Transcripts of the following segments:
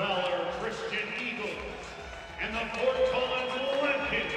Valor Christian Eagles and the Fort Collins Lemkins.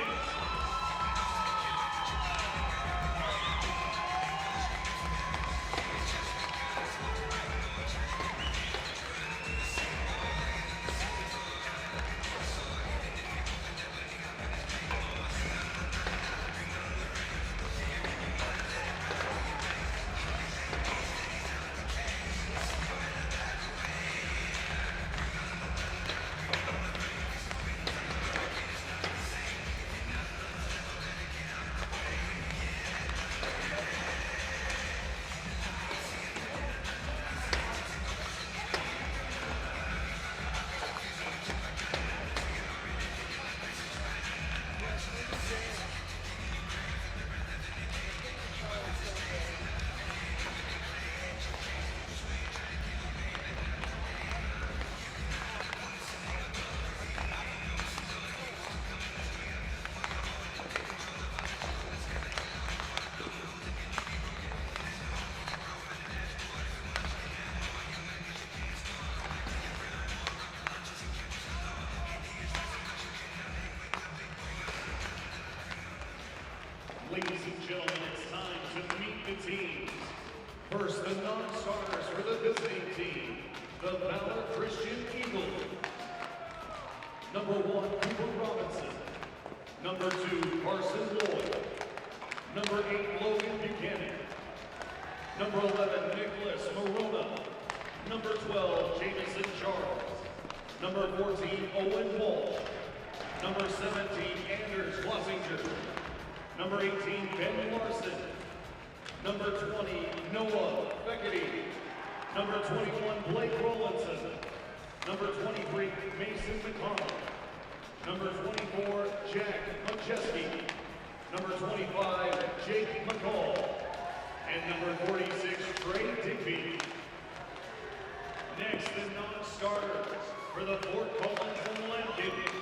Ladies and gentlemen, it's time to meet the teams. First, the non-starters for the visiting team, the Valor Christian Eagles. Number 1, Cooper Robinson. Number 2, Carson Lloyd. Number 8, Logan Buchanan. Number 11, Nicholas Morona. Number 12, Jamison Charles. Number 14, Owen Walsh. Number 17, Anders Wasinger. Number 18, Ben Larson. Number 20, Noah Beckety. Number 21, Blake Rollinson. Number 23, Mason McConnell. Number 24, Jack Majeski. Number 25, Jake McCall. And number 46, Trey Digby. Next, the non-starters for the Fort Collins and Lemkins.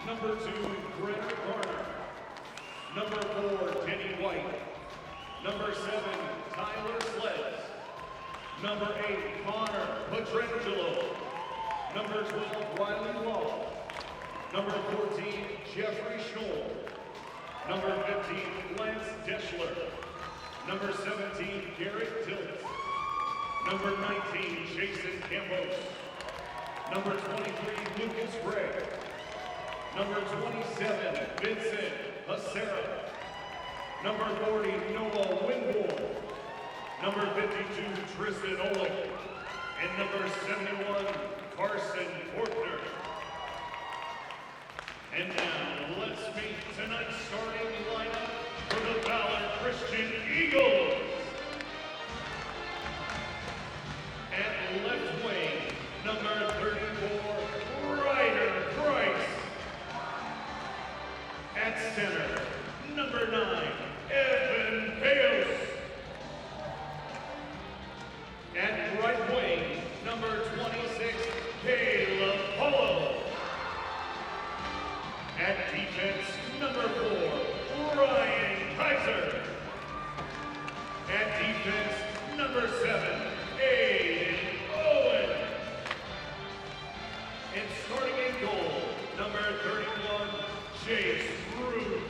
Number 2, Greg Garner. Number 4, Denny White. Number 7, Tyler Sledge. Number 8, Connor Petrangelo. Number 12, Riley Law. Number 14, Jeffrey Schnoll. Number 15, Lance Deschler. Number 17, Garrett Tillis. Number 19, Jason Campos. Number 23, Lucas Gregg. Number 27, Vincent Becerra. Number 40, Noah Winborn. Number 52, Tristan Olick. And number 71, Carson Fortner. And now, let's meet tonight's starting lineup for the Valor Christian Eagles. At left wing, number 34, Ryder Price. At center, number 9, Evan Payos. At right wing, number 26, Caleb Polo. At defense, number 4, Ryan Kaiser. At defense, number 7, Aiden Owen. And starting in goal, number 31, Chase Rude.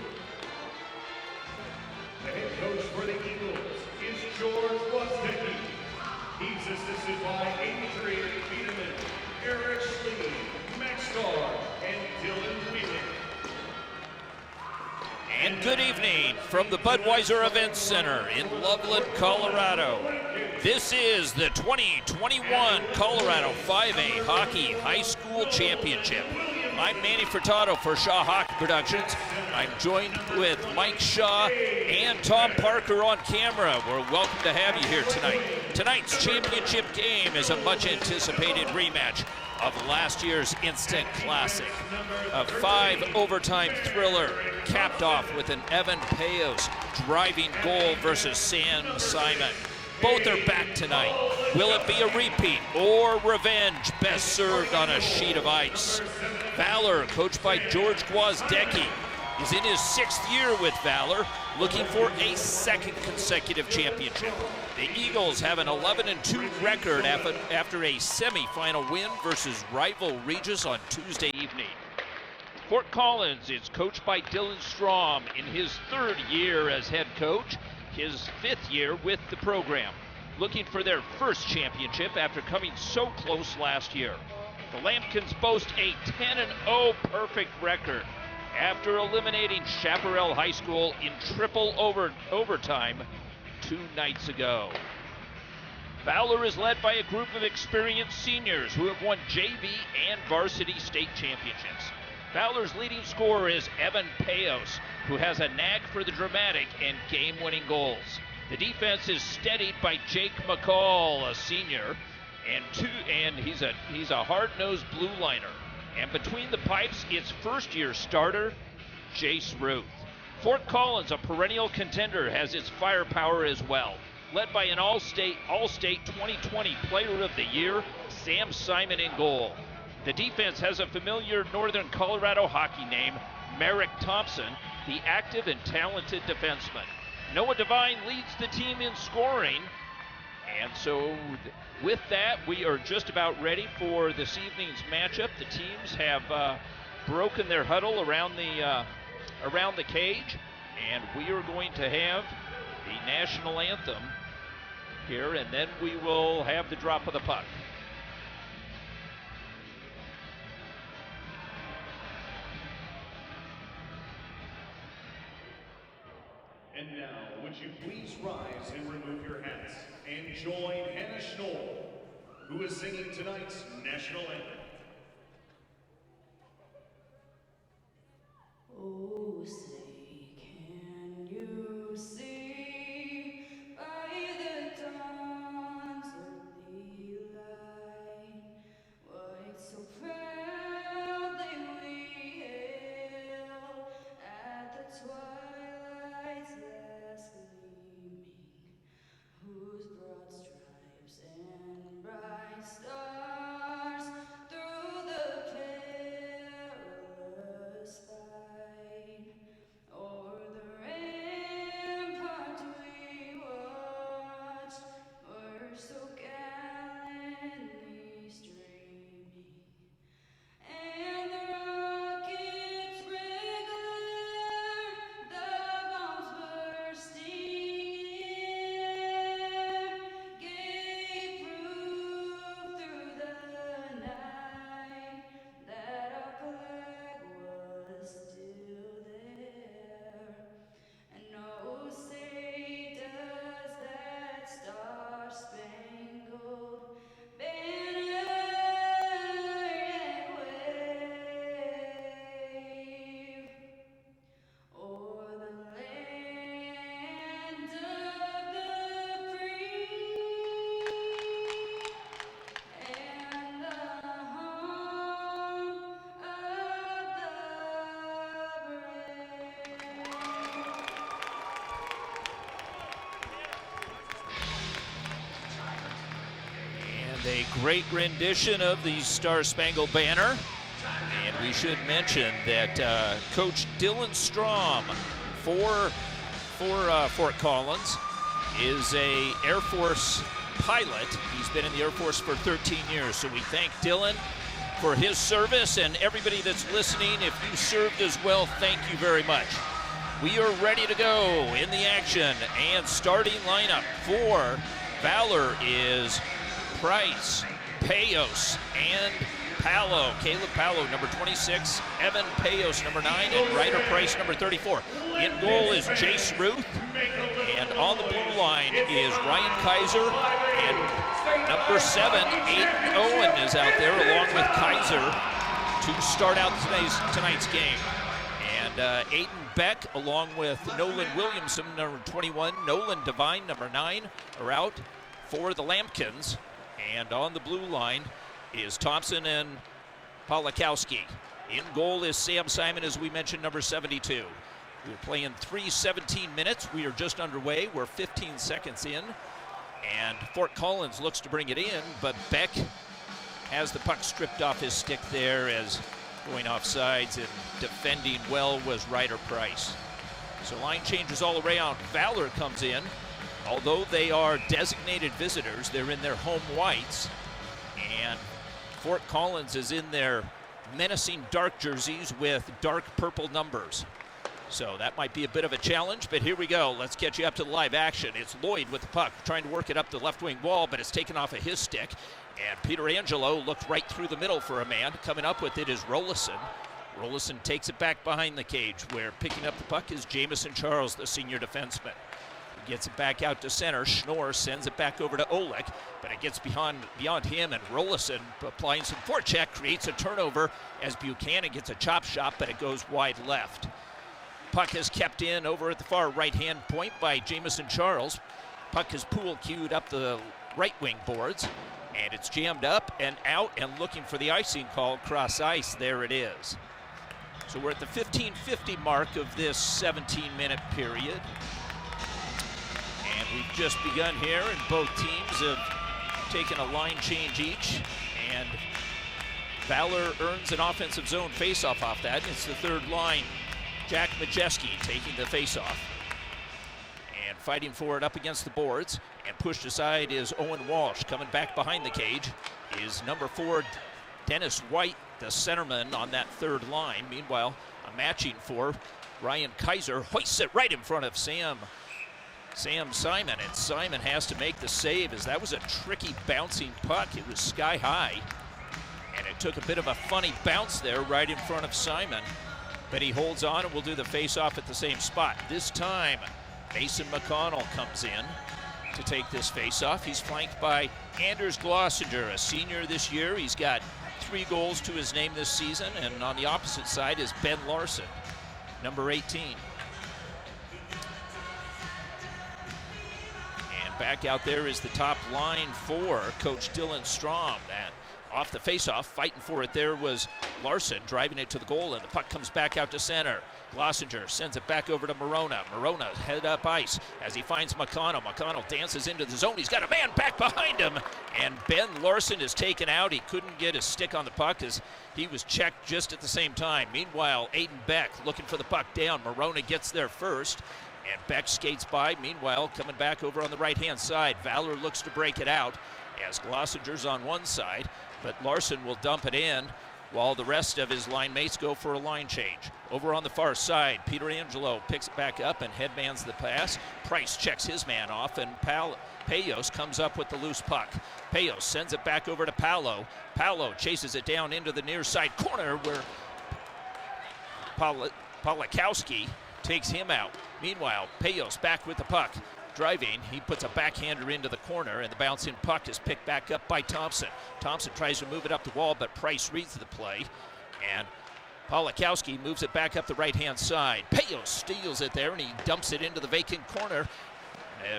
The head coach for the Eagles is George Woznicki. He's assisted by 83 Biederman, Eric Schlee, Max Starr, and Dylan Wheeler. And good evening from the Budweiser Event Center in Loveland, Colorado. This is the 2021 Colorado 5A Hockey High School Championship. I'm Manny Furtado for Shaw Hockey Productions. I'm joined with Mike Shaw and Tom Parker on camera. We're welcome to have you here tonight. Tonight's championship game is a much anticipated rematch of last year's Instant Classic. A 5 overtime thriller capped off with an Evan Payos driving goal versus Sam Simon. Both are back tonight. Will it be a repeat or revenge? Best served on a sheet of ice. Valor, coached by George Gwozdecki, is in his 6th year with Valor, looking for a 2nd consecutive championship. The Eagles have an 11-2 record after a semifinal win versus rival Regis on Tuesday evening. Fort Collins is coached by Dylan Strom in his 3rd year as head coach, his 5th year with the program, looking for their 1st championship after coming so close last year. The Lambkins boast a 10-0 perfect record after eliminating Chaparral High School in triple overtime 2 nights ago. Valor is led by a group of experienced seniors who have won JV and varsity state championships. Valor's leading scorer is Evan Payos, who has a knack for the dramatic and game-winning goals. The defense is steadied by Jake McCall, a senior, and he's a hard-nosed blue liner. And between the pipes, it's 1st-year starter Jace Ruth. Fort Collins, a perennial contender, has its firepower as well, led by an All-State 2020 Player of the Year, Sam Simon in goal. The defense has a familiar Northern Colorado hockey name, Merrick Thompson, the active and talented defenseman. Noah Devine leads the team in scoring, and so with that, we are just about ready for this evening's matchup. The teams have broken their huddle around the cage, and we are going to have the national anthem here, and then we will have the drop of the puck. And now, would you please rise and remove your hats and join Hannah Schnoll, who is singing tonight's national anthem. Oh, say, can you see by the dawn's early light what so proudly we hailed at the twilight's last gleaming, whose broad stripes and bright stars through the perilous fight o'er the rampart we watched were so gallantly streaming, and the rockets' red glare, the bombs bursting in, gave proof through the night that our flag was still there. And oh, say does that star-spangled banner yet wave o'er the land of the free and the home of the brave. And a great rendition of the Star-Spangled Banner. And we should mention that Coach Dylan Strom for Fort Collins is a Air Force pilot. He's been in the Air Force for 13 years. So we thank Dylan for his service, and everybody that's listening, if you served as well, thank you very much. We are ready to go in the action, and starting lineup for Valor is Price, Payos, and Palo. Caleb Palo, number 26, Evan Payos, number 9, and Ryder Price, number 34. In goal is Jace Ruth, and on the blue line is Ryan Kaiser, and number 7, Aiden Owen is out there along with Kaiser to start out tonight's game. And Aiden Beck along with Nolan Williamson, number 21, Nolan Devine, number 9, are out for the Lambkins. And on the blue line is Thompson and Polakowski. In goal is Sam Simon, as we mentioned, number 72. We're playing 3:17 minutes. We are just underway. We're 15 seconds in. And Fort Collins looks to bring it in, but Beck has the puck stripped off his stick there as Going off sides and defending well was Ryder Price. So line changes all around. Valor comes in. Although they are designated visitors, they're in their home whites. And Fort Collins is in their menacing dark jerseys with dark purple numbers. So that might be a bit of a challenge, but here we go. Let's get you up to the live action. It's Lloyd with the puck, trying to work it up the left wing wall, but it's taken off of his stick. And Peter Angelo looked right through the middle for a man. Coming up with it is Rollison. Rollison takes it back behind the cage, where picking up the puck is Jamison Charles, the senior defenseman. He gets it back out to center. Schnorr sends it back over to Oleg, but it gets beyond him, and Rollison, applying some forecheck, creates a turnover as Buchanan gets a chop shot, but it goes wide left. Puck is kept in over at the far right-hand point by Jamison Charles. Puck is pool cued up the right wing boards, and it's jammed up and out and looking for the icing call cross ice. There it is. So we're at the 15:50 mark of this 17-minute period. And we've just begun here, and both teams have taken a line change each. And Valor earns an offensive zone faceoff off that. It's the third line. Jack Majeski taking the faceoff. And fighting for it up against the boards. And pushed aside is Owen Walsh. Coming back behind the cage is number 4, Dennis White, the centerman on that third line. Meanwhile, a matching for Ryan Kaiser hoists it right in front of Sam Simon, and Simon has to make the save, as that was a tricky bouncing puck. It was sky high, and it took a bit of a funny bounce there right in front of Simon, but he holds on and will do the face-off at the same spot. This time, Mason McConnell comes in to take this face-off. He's flanked by Anders Glossinger, a senior this year. He's got 3 goals to his name this season, and on the opposite side is Ben Larson, number 18. And back out there is the top line for Coach Dylan Strom. And off the faceoff, fighting for it there was Larson, driving it to the goal, and the puck comes back out to center. Glossinger sends it back over to Morona. Morona head up ice as he finds McConnell. McConnell dances into the zone. He's got a man back behind him, and Ben Larson is taken out. He couldn't get his stick on the puck as he was checked just at the same time. Meanwhile, Aiden Beck looking for the puck down. Morona gets there first, and Beck skates by. Meanwhile, coming back over on the right-hand side, Valor looks to break it out as Glossinger's on one side, but Larson will dump it in while the rest of his line mates go for a line change. Over on the far side, Peter Angelo picks it back up and headmans the pass. Price checks his man off, and Payos comes up with the loose puck. Payos sends it back over to Paolo. Paolo chases it down into the near side corner where Polakowski takes him out. Meanwhile, Payos back with the puck. Driving, he puts a backhander into the corner, and the bouncing puck is picked back up by Thompson. Thompson tries to move it up the wall, but Price reads the play, and Polakowski moves it back up the right-hand side. Payos steals it there, and he dumps it into the vacant corner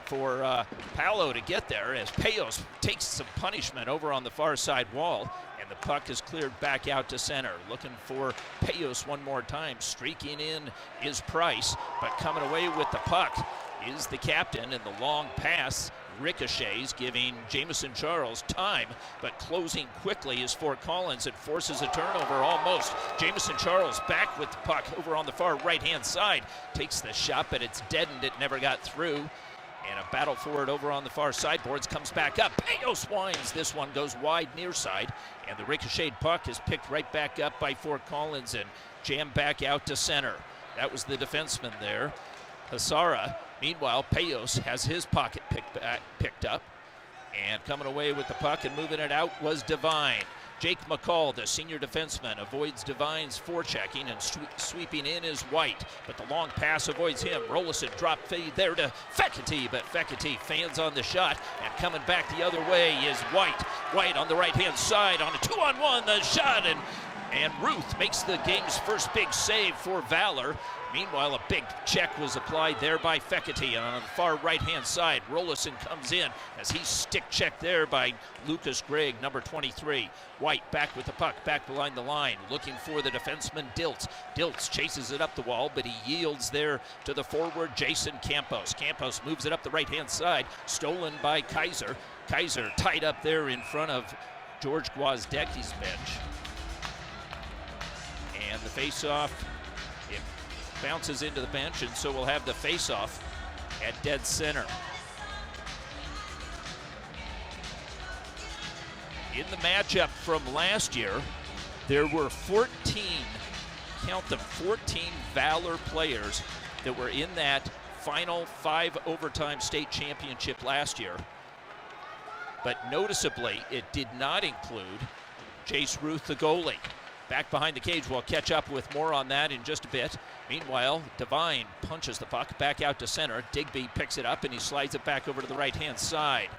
for Paolo to get there, as Payos takes some punishment over on the far side wall, and the puck is cleared back out to center. Looking for Payos one more time. Streaking in is Price, but coming away with the puck is the captain, and the long pass ricochets, giving Jamison Charles time, but closing quickly is Fort Collins and forces a turnover almost. Jamison Charles back with the puck over on the far right-hand side, takes the shot, but it's deadened. It never got through, and a battle for it over on the far sideboards comes back up. Payos winds. This one goes wide near side, and the ricocheted puck is picked right back up by Fort Collins and jammed back out to center. That was the defenseman there, Hasara. Meanwhile, Payos has his pocket picked up, and coming away with the puck and moving it out was Devine. Jake McCall, the senior defenseman, avoids Devine's forechecking, and sweeping in is White, but the long pass avoids him. Rollison drop feed there to Fekete, but Fekete fans on the shot, and coming back the other way is White. White on the right-hand side on a 2-on-1, the shot, and Ruth makes the game's first big save for Valor. Meanwhile, a big check was applied there by Fekete, and on the far right-hand side, Rollison comes in as he's stick checked there by Lucas Gregg, number 23. White back with the puck, back behind the line, looking for the defenseman Diltz. Diltz chases it up the wall, but he yields there to the forward Jason Campos. Campos moves it up the right-hand side, stolen by Kaiser. Kaiser tied up there in front of George Gwozdecki's bench. And the face-off, it bounces into the bench, and so we'll have the face-off at dead center. In the matchup from last year, there were 14, count them, 14 Valor players that were in that final 5 overtime state championship last year. But noticeably, it did not include Jace Ruth, the goalie. Back behind the cage, we'll catch up with more on that in just a bit. Meanwhile, Devine punches the puck back out to center. Digby picks it up and he slides it back over to the right-hand side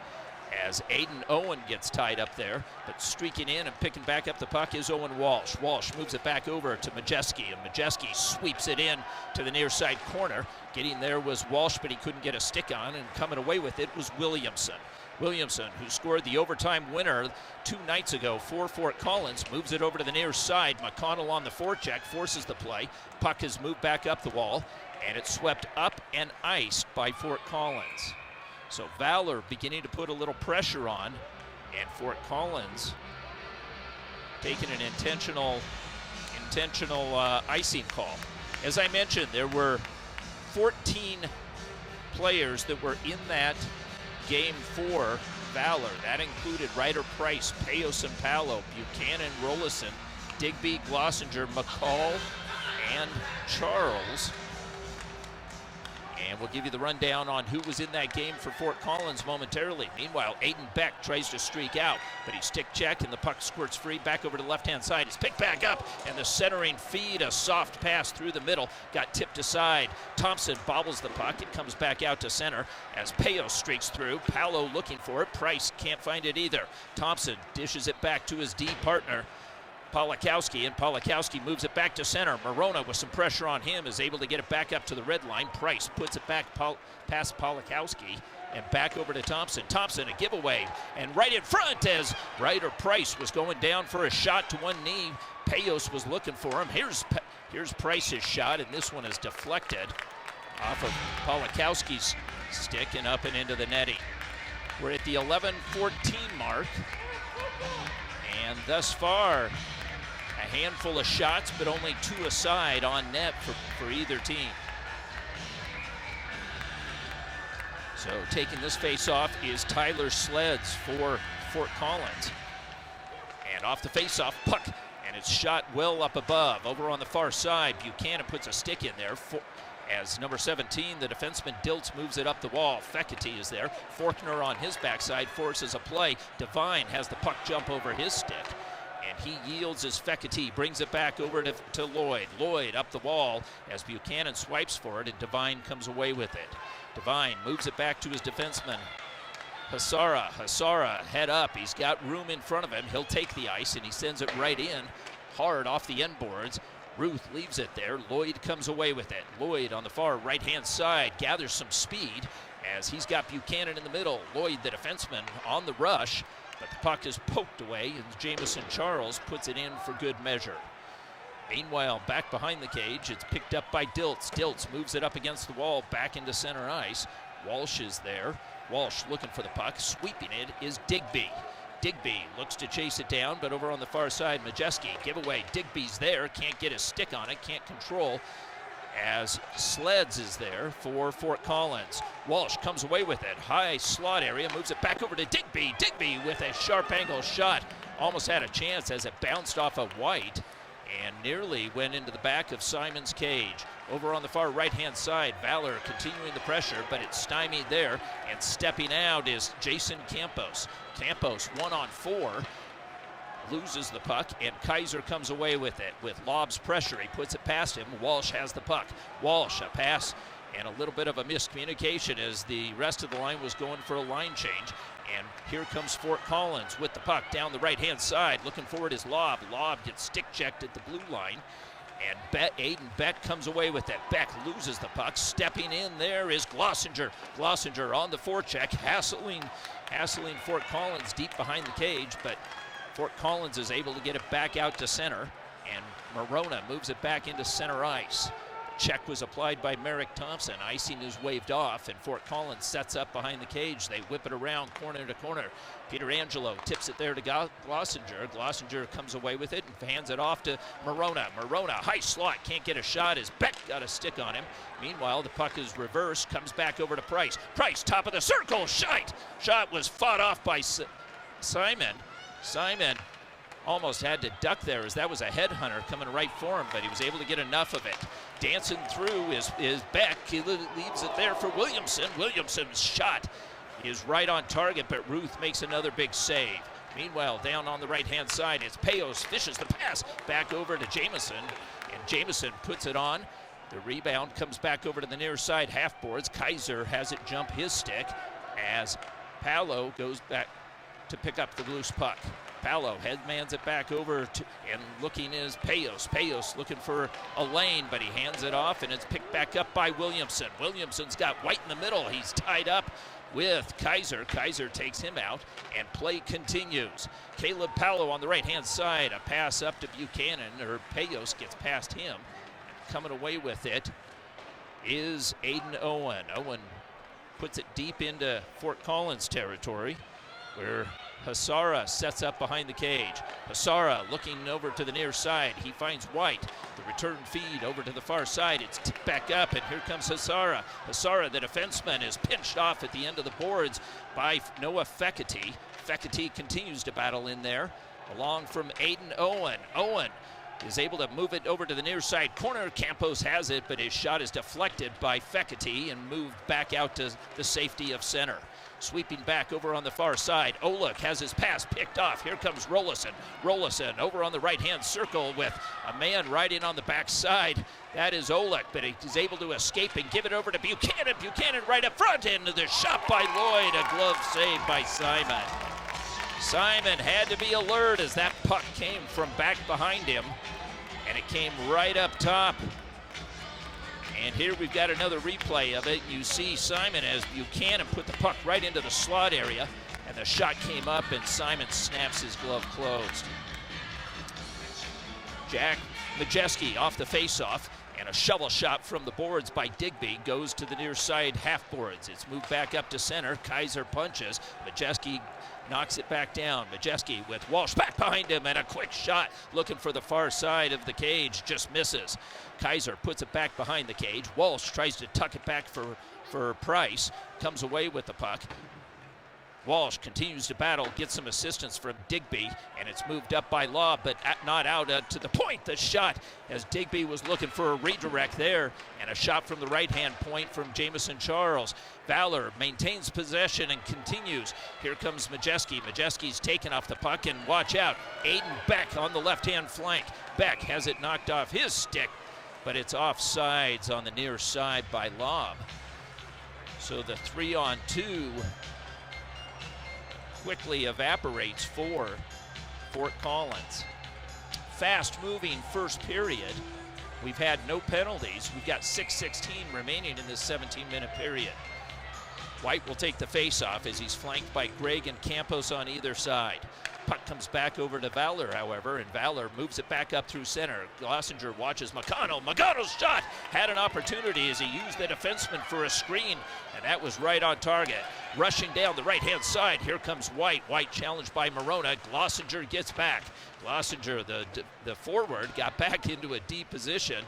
as Aiden Owen gets tied up there. But streaking in and picking back up the puck is Owen Walsh. Walsh moves it back over to Majeski, and Majeski sweeps it in to the near side corner. Getting there was Walsh, but he couldn't get a stick on, and coming away with it was Williamson. Williamson, who scored the overtime winner 2 nights ago for Fort Collins, moves it over to the near side. McConnell on the forecheck forces the play. Puck is moved back up the wall, and it's swept up and iced by Fort Collins. So Valor beginning to put a little pressure on, and Fort Collins taking an intentional icing call. As I mentioned, there were 14 players that were in that game for Valor. That included Ryder Price, Payos and Palo, Buchanan, Rollison, Digby, Glossinger, McCall, and Charles. And we'll give you the rundown on who was in that game for Fort Collins momentarily. Meanwhile, Aiden Beck tries to streak out, but he stick check and the puck squirts free back over to the left-hand side. It's picked back up, and the centering feed, a soft pass through the middle, got tipped aside. Thompson bobbles the puck. It comes back out to center as Payos streaks through. Palo looking for it. Price can't find it either. Thompson dishes it back to his D partner, Polakowski, and Polakowski moves it back to center. Morona, with some pressure on him, is able to get it back up to the red line. Price puts it back past Polakowski and back over to Thompson. Thompson, a giveaway, and right in front as Ryder Price was going down for a shot to one knee. Payos was looking for him. Here's Price's shot, and this one is deflected off of Polakowski's stick and up and into the netting. We're at the 11-14 mark, and thus far, a handful of shots, but only 2 aside on net for either team. So taking this face-off is Tyler Sleds for Fort Collins. And off the face-off, puck, and it's shot well up above. Over on the far side, Buchanan puts a stick in there as number 17, the defenseman Diltz, moves it up the wall. Fecity is there. Forkner on his backside forces a play. Devine has the puck jump over his stick, and he yields as Fecity brings it back over to Lloyd. Lloyd up the wall as Buchanan swipes for it, and Devine comes away with it. Devine moves it back to his defenseman, Hasara. Hasara head up. He's got room in front of him. He'll take the ice, and he sends it right in, hard off the end boards. Ruth leaves it there. Lloyd comes away with it. Lloyd on the far right-hand side gathers some speed as he's got Buchanan in the middle. Lloyd, the defenseman, on the rush, but the puck is poked away, and Jamison Charles puts it in for good measure. Meanwhile, back behind the cage, it's picked up by Diltz. Diltz moves it up against the wall, back into center ice. Walsh is there. Walsh looking for the puck. Sweeping it is Digby. Digby looks to chase it down, but over on the far side, Majeski, giveaway. Digby's there, can't get his stick on it, can't control, as Sleds is there for Fort Collins. Walsh comes away with it. High slot area, moves it back over to Digby. Digby with a sharp angle shot. Almost had a chance as it bounced off of White and nearly went into the back of Simon's cage. Over on the far right-hand side, Valor continuing the pressure, but it's stymied there, and stepping out is Jason Campos. Campos 1-on-4, loses the puck, and Kaiser comes away with it. With Lobb's pressure, he puts it past him. Walsh has the puck. Walsh, a pass, and a little bit of a miscommunication as the rest of the line was going for a line change. And here comes Fort Collins with the puck down the right-hand side. Looking forward is Lobb. Lobb gets stick-checked at the blue line. And Aiden Beck comes away with it. Beck loses the puck. Stepping in there is Glossinger. Glossinger on the forecheck, hassling Fort Collins deep behind the cage, but Fort Collins is able to get it back out to center, and Morona moves it back into center ice. Check was applied by Merrick Thompson. Icing is waved off, and Fort Collins sets up behind the cage. They whip it around corner to corner. Peter Angelo tips it there to Glossinger. Glossinger comes away with it and hands it off to Morona. Morona, high slot, can't get a shot as Beck got a stick on him. Meanwhile, the puck is reversed, comes back over to Price. Price, top of the circle, shot was fought off by Simon. Simon almost had to duck there as that was a headhunter coming right for him, but he was able to get enough of it. Dancing through is Beck. He leaves it there for Williamson. Williamson's shot is right on target, but Ruth makes another big save. Meanwhile, down on the right-hand side, it's Payos, fishes the pass back over to Jameson, and Jameson puts it on. The rebound comes back over to the near side half boards. Kaiser has it jump his stick as Paolo goes back to pick up the loose puck. Paolo headmans it back over to, and looking is Payos. Payos looking for a lane, but he hands it off, and it's picked back up by Williamson. Williamson's got White in the middle. He's tied up with Kaiser. Kaiser takes him out, and play continues. Caleb Paolo on the right-hand side. A pass up to Buchanan, or Payos gets past him. And coming away with it is Aiden Owen. Owen puts it deep into Fort Collins territory, where Hasara sets up behind the cage. Hasara looking over to the near side. He finds White. The return feed over to the far side. It's tipped back up, and here comes Hasara. Hasara, the defenseman, is pinched off at the end of the boards by Noah Fekete. Fekete continues to battle in there, along from Aiden Owen. Owen is able to move it over to the near side corner. Campos has it, but his shot is deflected by Fekete and moved back out to the safety of center. Sweeping back over on the far side, Olek has his pass picked off. Here comes Rollison. Rollison over on the right-hand circle with a man right in on the backside. That is Olek, but he's able to escape and give it over to Buchanan. Buchanan right up front into the shot by Lloyd. A glove save by Simon. Simon had to be alert as that puck came from back behind him, and it came right up top. And here we've got another replay of it. You see Simon as Buchanan put the puck right into the slot area, and the shot came up, and Simon snaps his glove closed. Jack Majeski off the faceoff, and a shovel shot from the boards by Digby goes to the near side half boards. It's moved back up to center. Kaiser punches. Majeski knocks it back down. Majeski with Walsh back behind him, and a quick shot looking for the far side of the cage, just misses. Kaiser puts it back behind the cage. Walsh tries to tuck it back for Price, comes away with the puck. Walsh continues to battle, gets some assistance from Digby, and it's moved up by Law, but not out to the point. The shot, as Digby was looking for a redirect there, and a shot from the right-hand point from Jamison Charles. Valor maintains possession and continues. Here comes Majeski. Majeski's taken off the puck, and watch out, Aiden Beck on the left-hand flank. Beck has it knocked off his stick, but it's offsides on the near side by Lobb. So the 3-on-2 quickly evaporates for Fort Collins. Fast-moving first period. We've had no penalties. We've got 6:16 remaining in this 17-minute period. White will take the face-off as he's flanked by Gregg and Campos on either side. Puck comes back over to Valor, however, and Valor moves it back up through center. Glossinger watches McConnell. McConnell's shot had an opportunity as he used the defenseman for a screen, and that was right on target. Rushing down the right-hand side, here comes White. White challenged by Morona. Glossinger gets back. Glossinger, the forward, got back into a deep position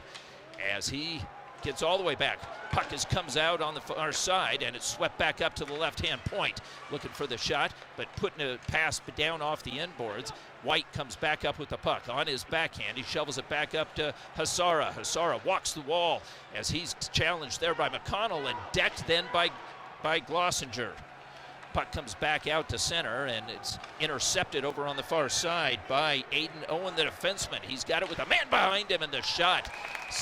as he gets all the way back. Puck comes out on the far side, and it's swept back up to the left-hand point. Looking for the shot, but putting a pass down off the end boards. White comes back up with the puck on his backhand. He shovels it back up to Hasara. Hasara walks the wall as he's challenged there by McConnell and decked then by Glossinger. Puck comes back out to center, and it's intercepted over on the far side by Aiden Owen, the defenseman. He's got it with a man behind him, and the shot,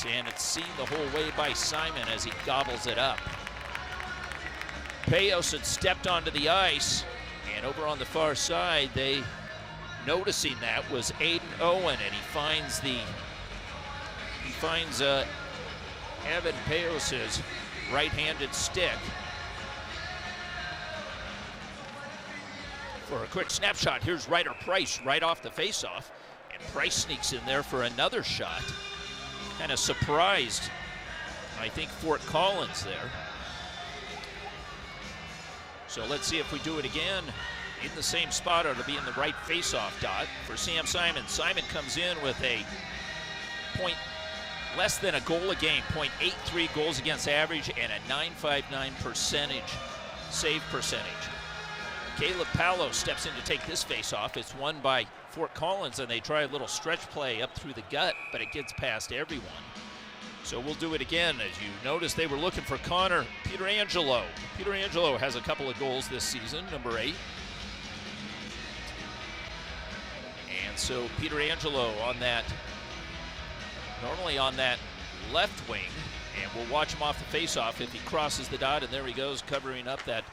and it's seen the whole way by Simon as he gobbles it up. Payos had stepped onto the ice, and over on the far side, noticing that was Aiden Owen, and he finds Evan Payos' right-handed stick. For a quick snapshot, here's Ryder Price right off the faceoff, and Price sneaks in there for another shot. Kind of surprised I think, Fort Collins there. So let's see if we do it again in the same spot, or it'll be in the right face-off dot for Sam Simon. Simon comes in with a point less than a goal a game, .83 goals against average, and a .959 save percentage. Caleb Paolo steps in to take this face-off. It's won by Fort Collins, and they try a little stretch play up through the gut, but it gets past everyone. So we'll do it again. As you notice, they were looking for Connor Pietrangelo. Pietrangelo has a couple of goals this season, number 8. And so Pietrangelo on that, normally on that left wing, and we'll watch him off the face-off if he crosses the dot, and there he goes, covering up that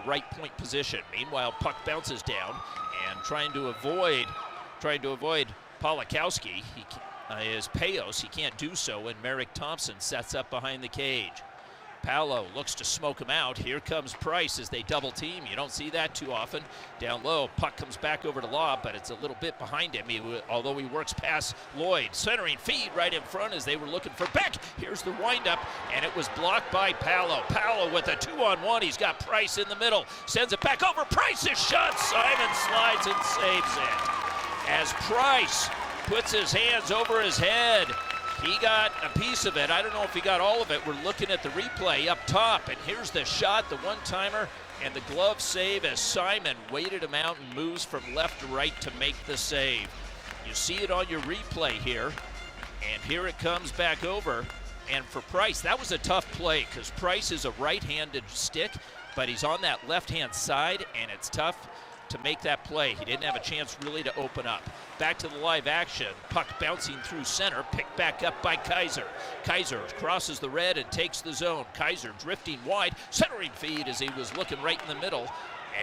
right point position. Meanwhile, puck bounces down, and trying to avoid Polakowski. He is Payos. He can't do so, and Merrick Thompson sets up behind the cage. Paolo looks to smoke him out. Here comes Price as they double team. You don't see that too often. Down low, puck comes back over to Lobb, but it's a little bit behind him, although he works past Lloyd. Centering feed right in front as they were looking for Beck. Here's the windup, and it was blocked by Paolo. Paolo with a 2-on-1. He's got Price in the middle. Sends it back over. Price's shot. Simon slides and saves it. As Price puts his hands over his head, he got a piece of it. I don't know if he got all of it. We're looking at the replay up top, and here's the shot, the one-timer, and the glove save as Simon waited him out and moves from left to right to make the save. You see it on your replay here, and here it comes back over. And for Price, that was a tough play because Price is a right-handed stick, but he's on that left-hand side, and it's tough to make that play. He didn't have a chance really to open up. Back to the live action. Puck bouncing through center, picked back up by Kaiser. Kaiser crosses the red and takes the zone. Kaiser drifting wide, centering feed as he was looking right in the middle,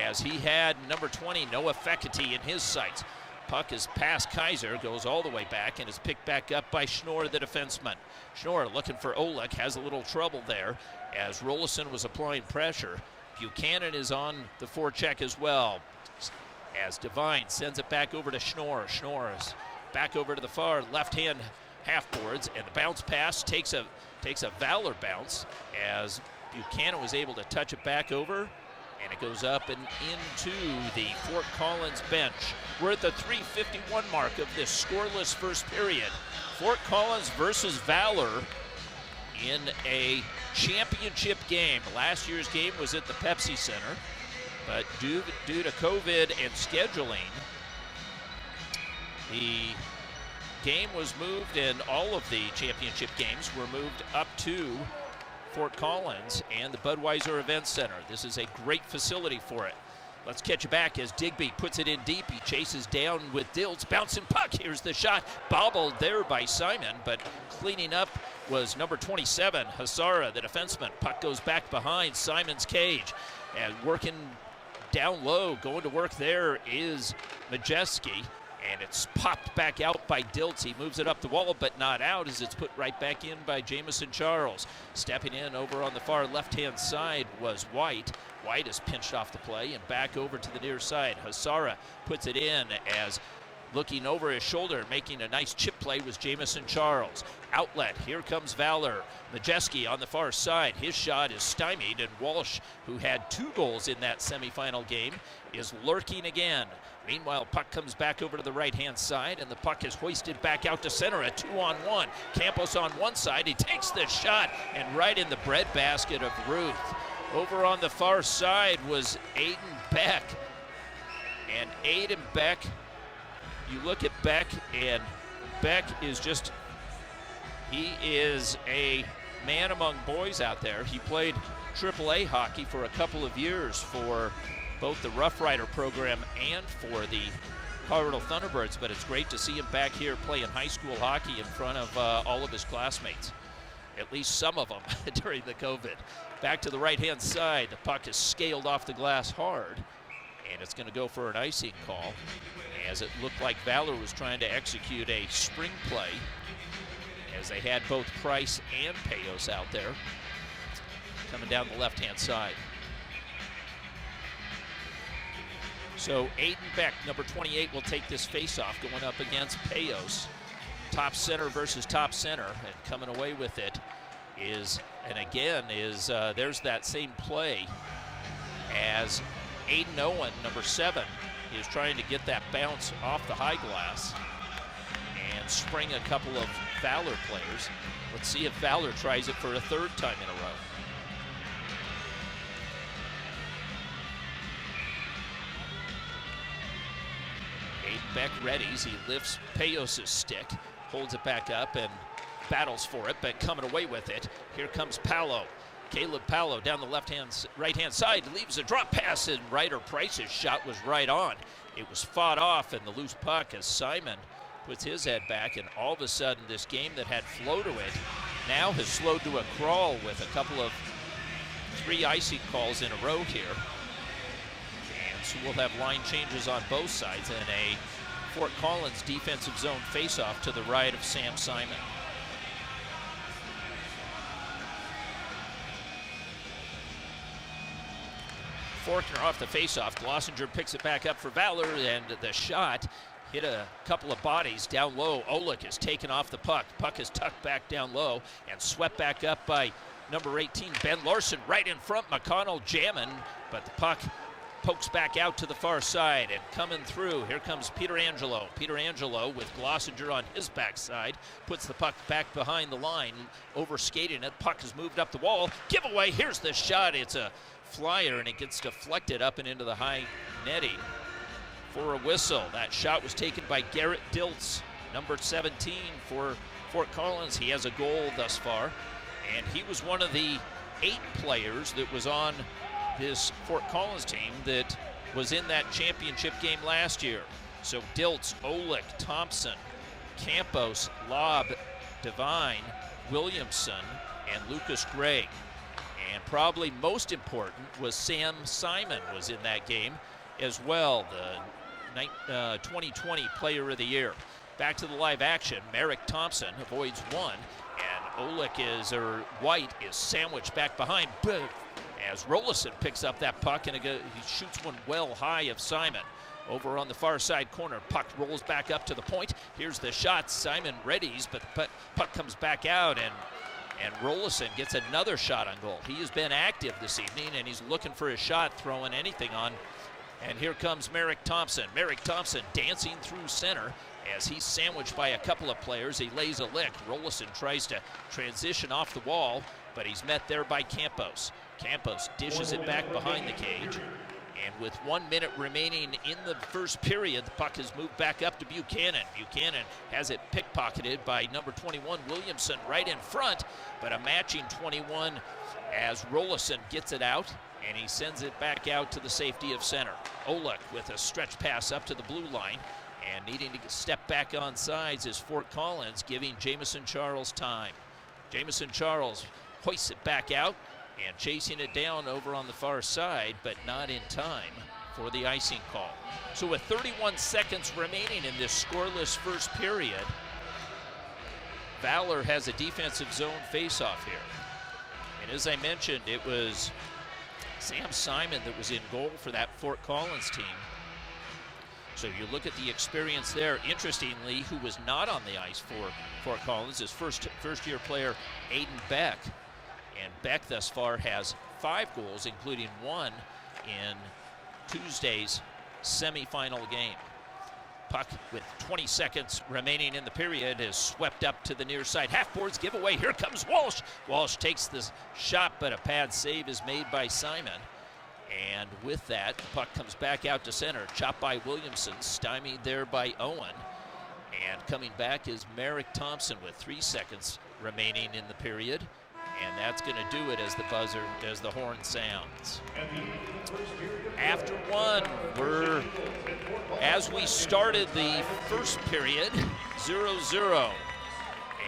as he had number 20, Noah Fekete, in his sights. Puck is past Kaiser, goes all the way back, and is picked back up by Schnorr, the defenseman. Schnorr looking for Oleg, has a little trouble there as Rolison was applying pressure. Buchanan is on the forecheck as well, as Devine sends it back over to Schnorr. Schnorr is back over to the far left-hand half boards, and the bounce pass takes a Valor bounce as Buchanan was able to touch it back over, and it goes up and into the Fort Collins bench. We're at the 3:51 mark of this scoreless first period. Fort Collins versus Valor in a championship game. Last year's game was at the Pepsi Center, but due to COVID and scheduling, the game was moved, and all of the championship games were moved up to Fort Collins and the Budweiser Event Center. This is a great facility for it. Let's catch it back as Digby puts it in deep. He chases down with Diltz, bouncing puck. Here's the shot, bobbled there by Simon, but cleaning up was number 27, Hasara, the defenseman. Puck goes back behind Simon's cage, and working down low, going to work there is Majeski, and it's popped back out by Diltz. He moves it up the wall, but not out, as it's put right back in by Jamison Charles. Stepping in over on the far left-hand side was White. White is pinched off the play and back over to the near side. Hasara puts it in as looking over his shoulder, making a nice chip play was Jamison Charles. Outlet, here comes Valor. Majeski on the far side. His shot is stymied, and Walsh, who had 2 goals in that semifinal game, is lurking again. Meanwhile, puck comes back over to the right-hand side, and the puck is hoisted back out to center, a 2-on-1. Campos on one side, he takes the shot, and right in the breadbasket of Ruth. Over on the far side was Aiden Beck, and Aiden Beck, you look at Beck, and Beck is just, he is a man among boys out there. He played AAA hockey for a couple of years for both the Rough Rider program and for the Colorado Thunderbirds, but it's great to see him back here playing high school hockey in front of all of his classmates, at least some of them during the COVID. Back to the right-hand side, the puck is scaled off the glass hard, and it's going to go for an icing call, as it looked like Valor was trying to execute a spring play, as they had both Price and Payos out there coming down the left-hand side. So Aiden Beck, number 28, will take this face-off going up against Payos. Top center versus top center, and coming away with it there's that same play as Aiden Owen, number 7, is trying to get that bounce off the high glass and spring a couple of Valor players. Let's see if Valor tries it for a 3rd time in a row. Aiden Beck readies. He lifts Payos' stick, holds it back up, and battles for it, but coming away with it. Here comes Palo. Caleb Palo down the right-hand side, leaves a drop pass, and Ryder Price's shot was right on. It was fought off, and the loose puck as Simon puts his head back, and all of a sudden this game that had flow to it now has slowed to a crawl with a couple of 3 icing calls in a row here. And so we'll have line changes on both sides and a Fort Collins defensive zone faceoff to the right of Sam Simon. Forkner off the faceoff. Glossinger picks it back up for Valor, and the shot hit a couple of bodies down low. Olick is taken off the puck. Puck is tucked back down low and swept back up by number 18, Ben Larson, right in front. McConnell jamming, but the puck pokes back out to the far side, and coming through, here comes Peter Angelo. Peter Angelo with Glossinger on his backside, puts the puck back behind the line, over skating it. Puck has moved up the wall. Giveaway, here's the shot. It's a flyer, and it gets deflected up and into the high netting for a whistle. That shot was taken by Garrett Diltz, number 17 for Fort Collins. He has a goal thus far, and he was one of the 8 players that was on this Fort Collins team that was in that championship game last year. So Diltz, Olick, Thompson, Campos, Lobb, Devine, Williamson, and Lucas Gray. And probably most important was Sam Simon was in that game as well, the 2020 Player of the Year. Back to the live action. Merrick Thompson avoids one, and White is sandwiched back behind as Rollison picks up that puck, and he shoots one well high of Simon. Over on the far side corner, puck rolls back up to the point. Here's the shot. Simon readies, but the puck comes back out, and Rollison gets another shot on goal. He has been active this evening, and he's looking for his shot, throwing anything on. And here comes Merrick Thompson. Merrick Thompson dancing through center as he's sandwiched by a couple of players. He lays a lick. Rollison tries to transition off the wall, but he's met there by Campos. Campos dishes it back behind the cage. And with 1 minute remaining in the first period, the puck has moved back up to Buchanan. Buchanan has it pickpocketed by number 21, Williamson, right in front, but a matching 21 as Rollison gets it out, and he sends it back out to the safety of center. Olick with a stretch pass up to the blue line, and needing to step back on sides is Fort Collins, giving Jamison Charles time. Jamison Charles hoists it back out, and chasing it down over on the far side, but not in time for the icing call. So with 31 seconds remaining in this scoreless first period, Valor has a defensive zone faceoff here. And as I mentioned, it was Sam Simon that was in goal for that Fort Collins team. So you look at the experience there. Interestingly, who was not on the ice for Fort Collins is first-year player Aiden Beck. And Beck thus far has 5 goals, including 1 in Tuesday's semifinal game. Puck with 20 seconds remaining in the period is swept up to the near side. Half boards giveaway. Here comes Walsh. Walsh takes the shot, but a pad save is made by Simon. And with that, the puck comes back out to center. Chopped by Williamson, stymied there by Owen. And coming back is Merrick Thompson with 3 seconds remaining in the period. And that's going to do it as the horn sounds. After one, as we started the first period, 0-0.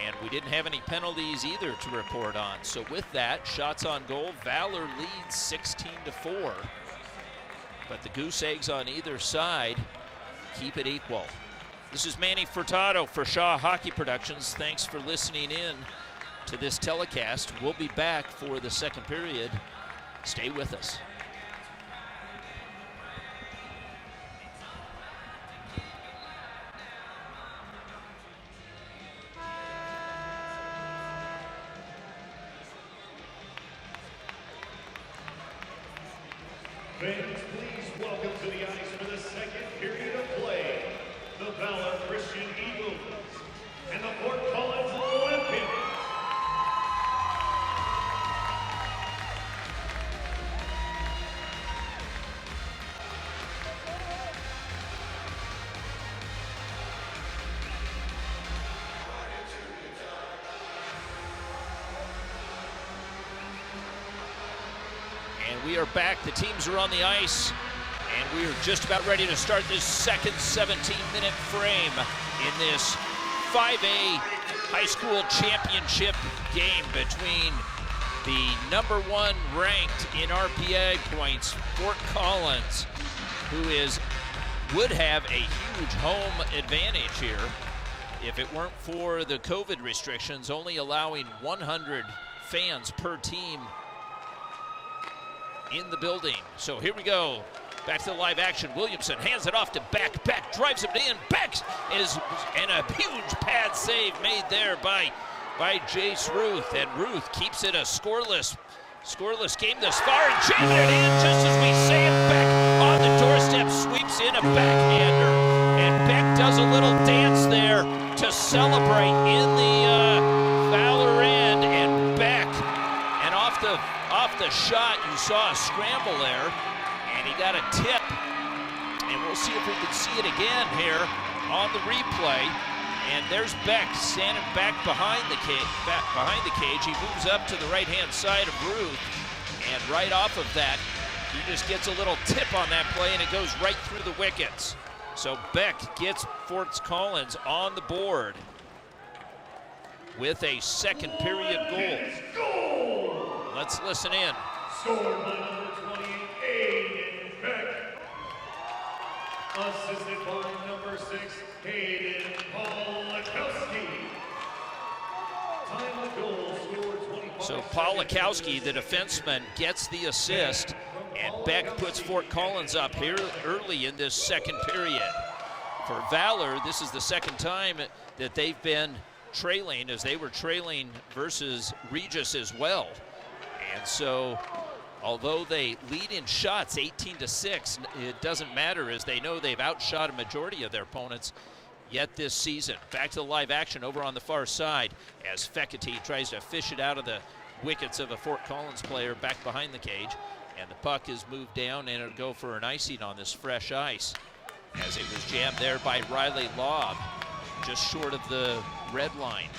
And we didn't have any penalties either to report on. So with that, shots on goal, Valor leads 16-4. But the Goose Eggs on either side keep it equal. This is Manny Furtado for Shaw Hockey Productions. Thanks for listening in to this telecast. We'll be back for the second period. Stay with us. Fans, please welcome to the ice for the second period of play, the Valor Christian Eagles and the Fort Collins Olympians. And we are back. The teams are on the ice, and we are just about ready to start this second 17-minute frame in this 5A high school championship game between the #1 ranked in RPI points, Fort Collins, who would have a huge home advantage here if it weren't for the COVID restrictions, only allowing 100 fans per team in the building. So here we go. Back to the live action. Williamson hands it off to Beck. Beck drives it in. Beck and a huge pad save made there by Jace Ruth. And Ruth keeps it a scoreless game thus far, and jamming it in just as we say it. Beck on the doorstep sweeps in a backhander, and Beck does a little dance there to celebrate in the Valor end, and Beck, and off the shot, you saw a scramble there, and he got a tip, and we'll see if we can see it again here on the replay. And there's Beck standing back behind the cage. He moves up to the right-hand side of Ruth, and right off of that, he just gets a little tip on that play, and it goes right through the wickets. So Beck gets Fort Collins on the board with a second period goal. Let's listen in. Scored by number 28, Hayden Beck. Assisted by number 6, Hayden Polakowski. Time of goal scored 25. So Polakowski, the defenseman, gets the assist, and Beck puts Fort Collins up here early in this second period. For Valor, this is the second time that they've been trailing, as they were trailing versus Regis as well. And so, although they lead in shots 18-6, it doesn't matter, as they know they've outshot a majority of their opponents yet this season. Back to the live action over on the far side as Fekete tries to fish it out of the wickets of a Fort Collins player back behind the cage. And the puck is moved down, and it'll go for an icing on this fresh ice, as it was jammed there by Riley Lobb, just short of the red line.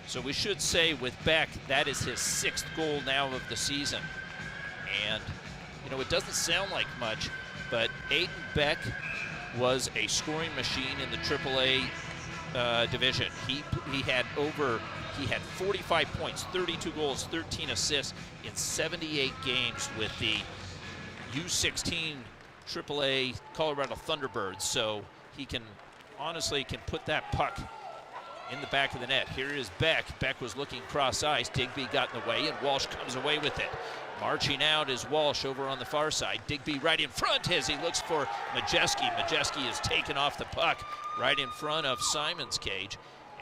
So we should say with Beck, that is his 6th goal now of the season. And, you know, it doesn't sound like much, but Aiden Beck was a scoring machine in the AAA division. He had 45 points, 32 goals, 13 assists in 78 games with the U16 AAA Colorado Thunderbirds. So he can put that puck in the back of the net. Here is Beck. Beck was looking cross ice. Digby got in the way, and Walsh comes away with it. Marching out is Walsh over on the far side. Digby right in front as he looks for Majeski. Majeski is taken off the puck right in front of Simon's cage.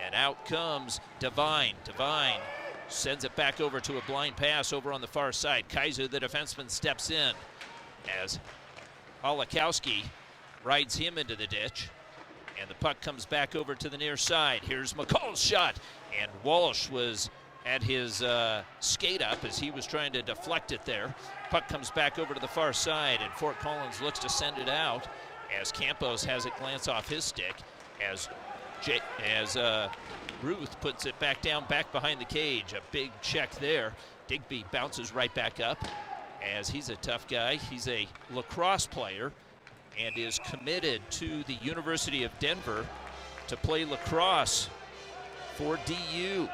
And out comes Devine. Devine sends it back over to a blind pass over on the far side. Kaiser, the defenseman, steps in as Polakowski rides him into the ditch. And the puck comes back over to the near side. Here's McCall's shot. And Walsh was at his skate up as he was trying to deflect it there. Puck comes back over to the far side, and Fort Collins looks to send it out as Campos has it glance off his stick as Ruth puts it back down, back behind the cage. A big check there. Digby bounces right back up as he's a tough guy. He's a lacrosse player and is committed to the University of Denver to play lacrosse for DU.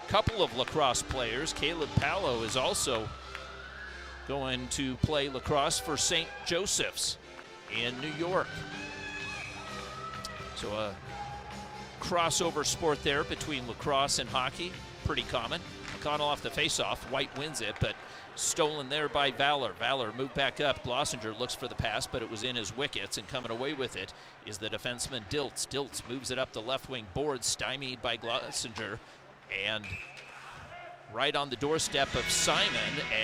Couple of lacrosse players. Caleb Palo is also going to play lacrosse for St. Joseph's in New York. So a crossover sport there between lacrosse and hockey, pretty common. McConnell off the faceoff. White wins it, but stolen there by Valor. Valor moved back up. Glossinger looks for the pass, but it was in his wickets, and coming away with it is the defenseman Diltz. Diltz moves it up the left wing board, stymied by Glossinger, and right on the doorstep of Simon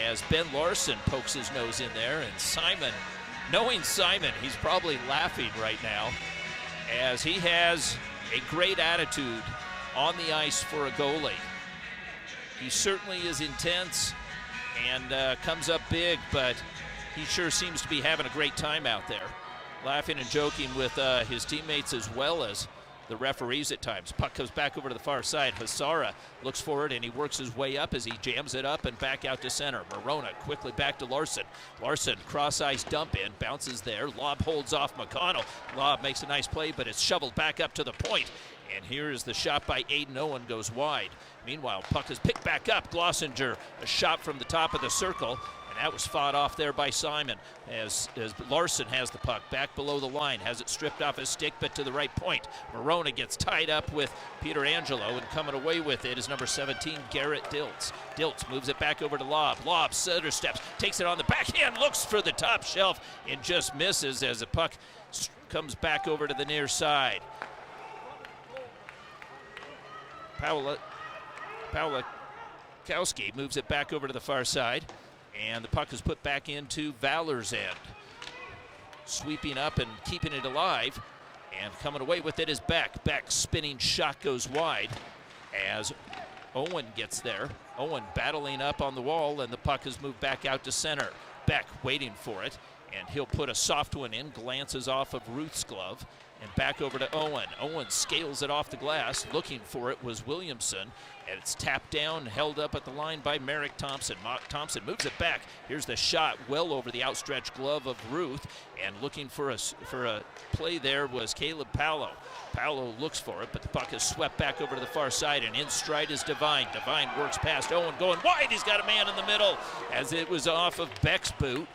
as Ben Larson pokes his nose in there. And Simon, knowing Simon, he's probably laughing right now as he has a great attitude on the ice for a goalie. He certainly is intense and comes up big, but he sure seems to be having a great time out there, laughing and joking with his teammates as well as the referees at times. Puck goes back over to the far side. Hasara looks forward and he works his way up as he jams it up and back out to center. Morona quickly back to Larson. Larson cross-ice dump in, bounces there. Lob holds off McConnell. Lob makes a nice play, but it's shoveled back up to the point. And here is the shot by Aiden Owen, goes wide. Meanwhile, puck is picked back up. Glossinger, a shot from the top of the circle. That was fought off there by Simon as Larson has the puck back below the line, has it stripped off his stick, but to the right point. Morona gets tied up with Peter Angelo, and coming away with it is number 17, Garrett Diltz. Diltz moves it back over to Lob. Lob center steps, takes it on the backhand, looks for the top shelf, and just misses as the puck comes back over to the near side. Pawlikowski moves it back over to the far side. And the puck is put back into Valor's end. Sweeping up and keeping it alive. And coming away with it is Beck. Beck's spinning shot goes wide as Owen gets there. Owen battling up on the wall, and the puck is moved back out to center. Beck waiting for it, and he'll put a soft one in, glances off of Ruth's glove, and back over to Owen. Owen scales it off the glass. Looking for it was Williamson, and it's tapped down, held up at the line by Merrick Thompson. Thompson moves it back. Here's the shot well over the outstretched glove of Ruth, and looking for a play there was Caleb Paolo. Paolo looks for it, but the puck is swept back over to the far side, and in stride is Devine. Devine works past Owen, going wide. He's got a man in the middle as it was off of Beck's boot.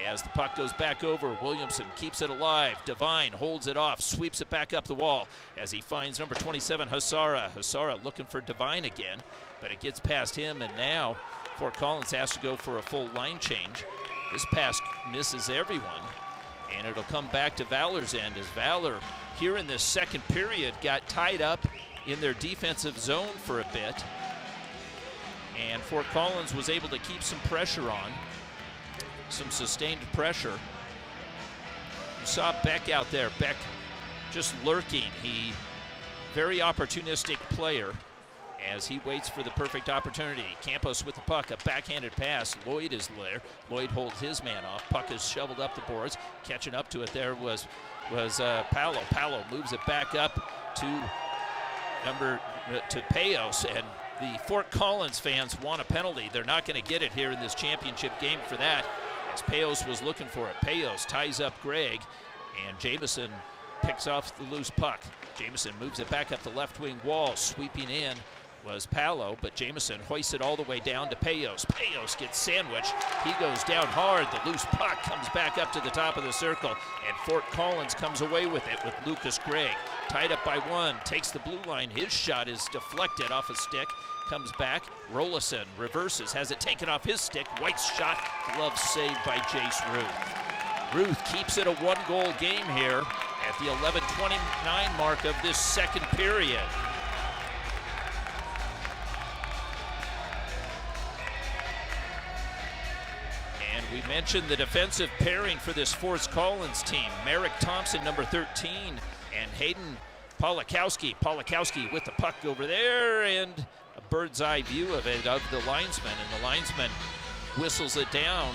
As the puck goes back over, Williamson keeps it alive. Devine holds it off, sweeps it back up the wall as he finds number 27, Hasara. Hasara looking for Devine again, but it gets past him, and now Fort Collins has to go for a full line change. This pass misses everyone, and it'll come back to Valor's end as Valor, here in this second period, got tied up in their defensive zone for a bit, and Fort Collins was able to keep some pressure on. Some sustained pressure. You saw Beck out there. Beck just lurking. He very opportunistic player as he waits for the perfect opportunity. Campos with the puck, a backhanded pass. Lloyd is there. Lloyd holds his man off. Puck is shoveled up the boards. Catching up to it there was Paolo. Paolo moves it back up to Payos, and the Fort Collins fans want a penalty. They're not going to get it here in this championship game for that, as Payos was looking for it. Payos ties up Gregg, and Jameson picks off the loose puck. Jameson moves it back up the left wing wall. Sweeping in was Paolo, but Jameson hoists it all the way down to Payos. Payos gets sandwiched. He goes down hard. The loose puck comes back up to the top of the circle, and Fort Collins comes away with it with Lucas Gregg. Tied up by one, takes the blue line. His shot is deflected off a stick. Comes back, Rollison reverses, has it taken off his stick. White's shot, glove saved by Jace Ruth. Ruth keeps it a one-goal game here at the 11:29 mark of this second period. And we mentioned the defensive pairing for this Fort Collins team. Merrick Thompson, number 13, and Hayden Pawlikowski. Pawlikowski with the puck over there, and a bird's eye view of it of the linesman, and the linesman whistles it down.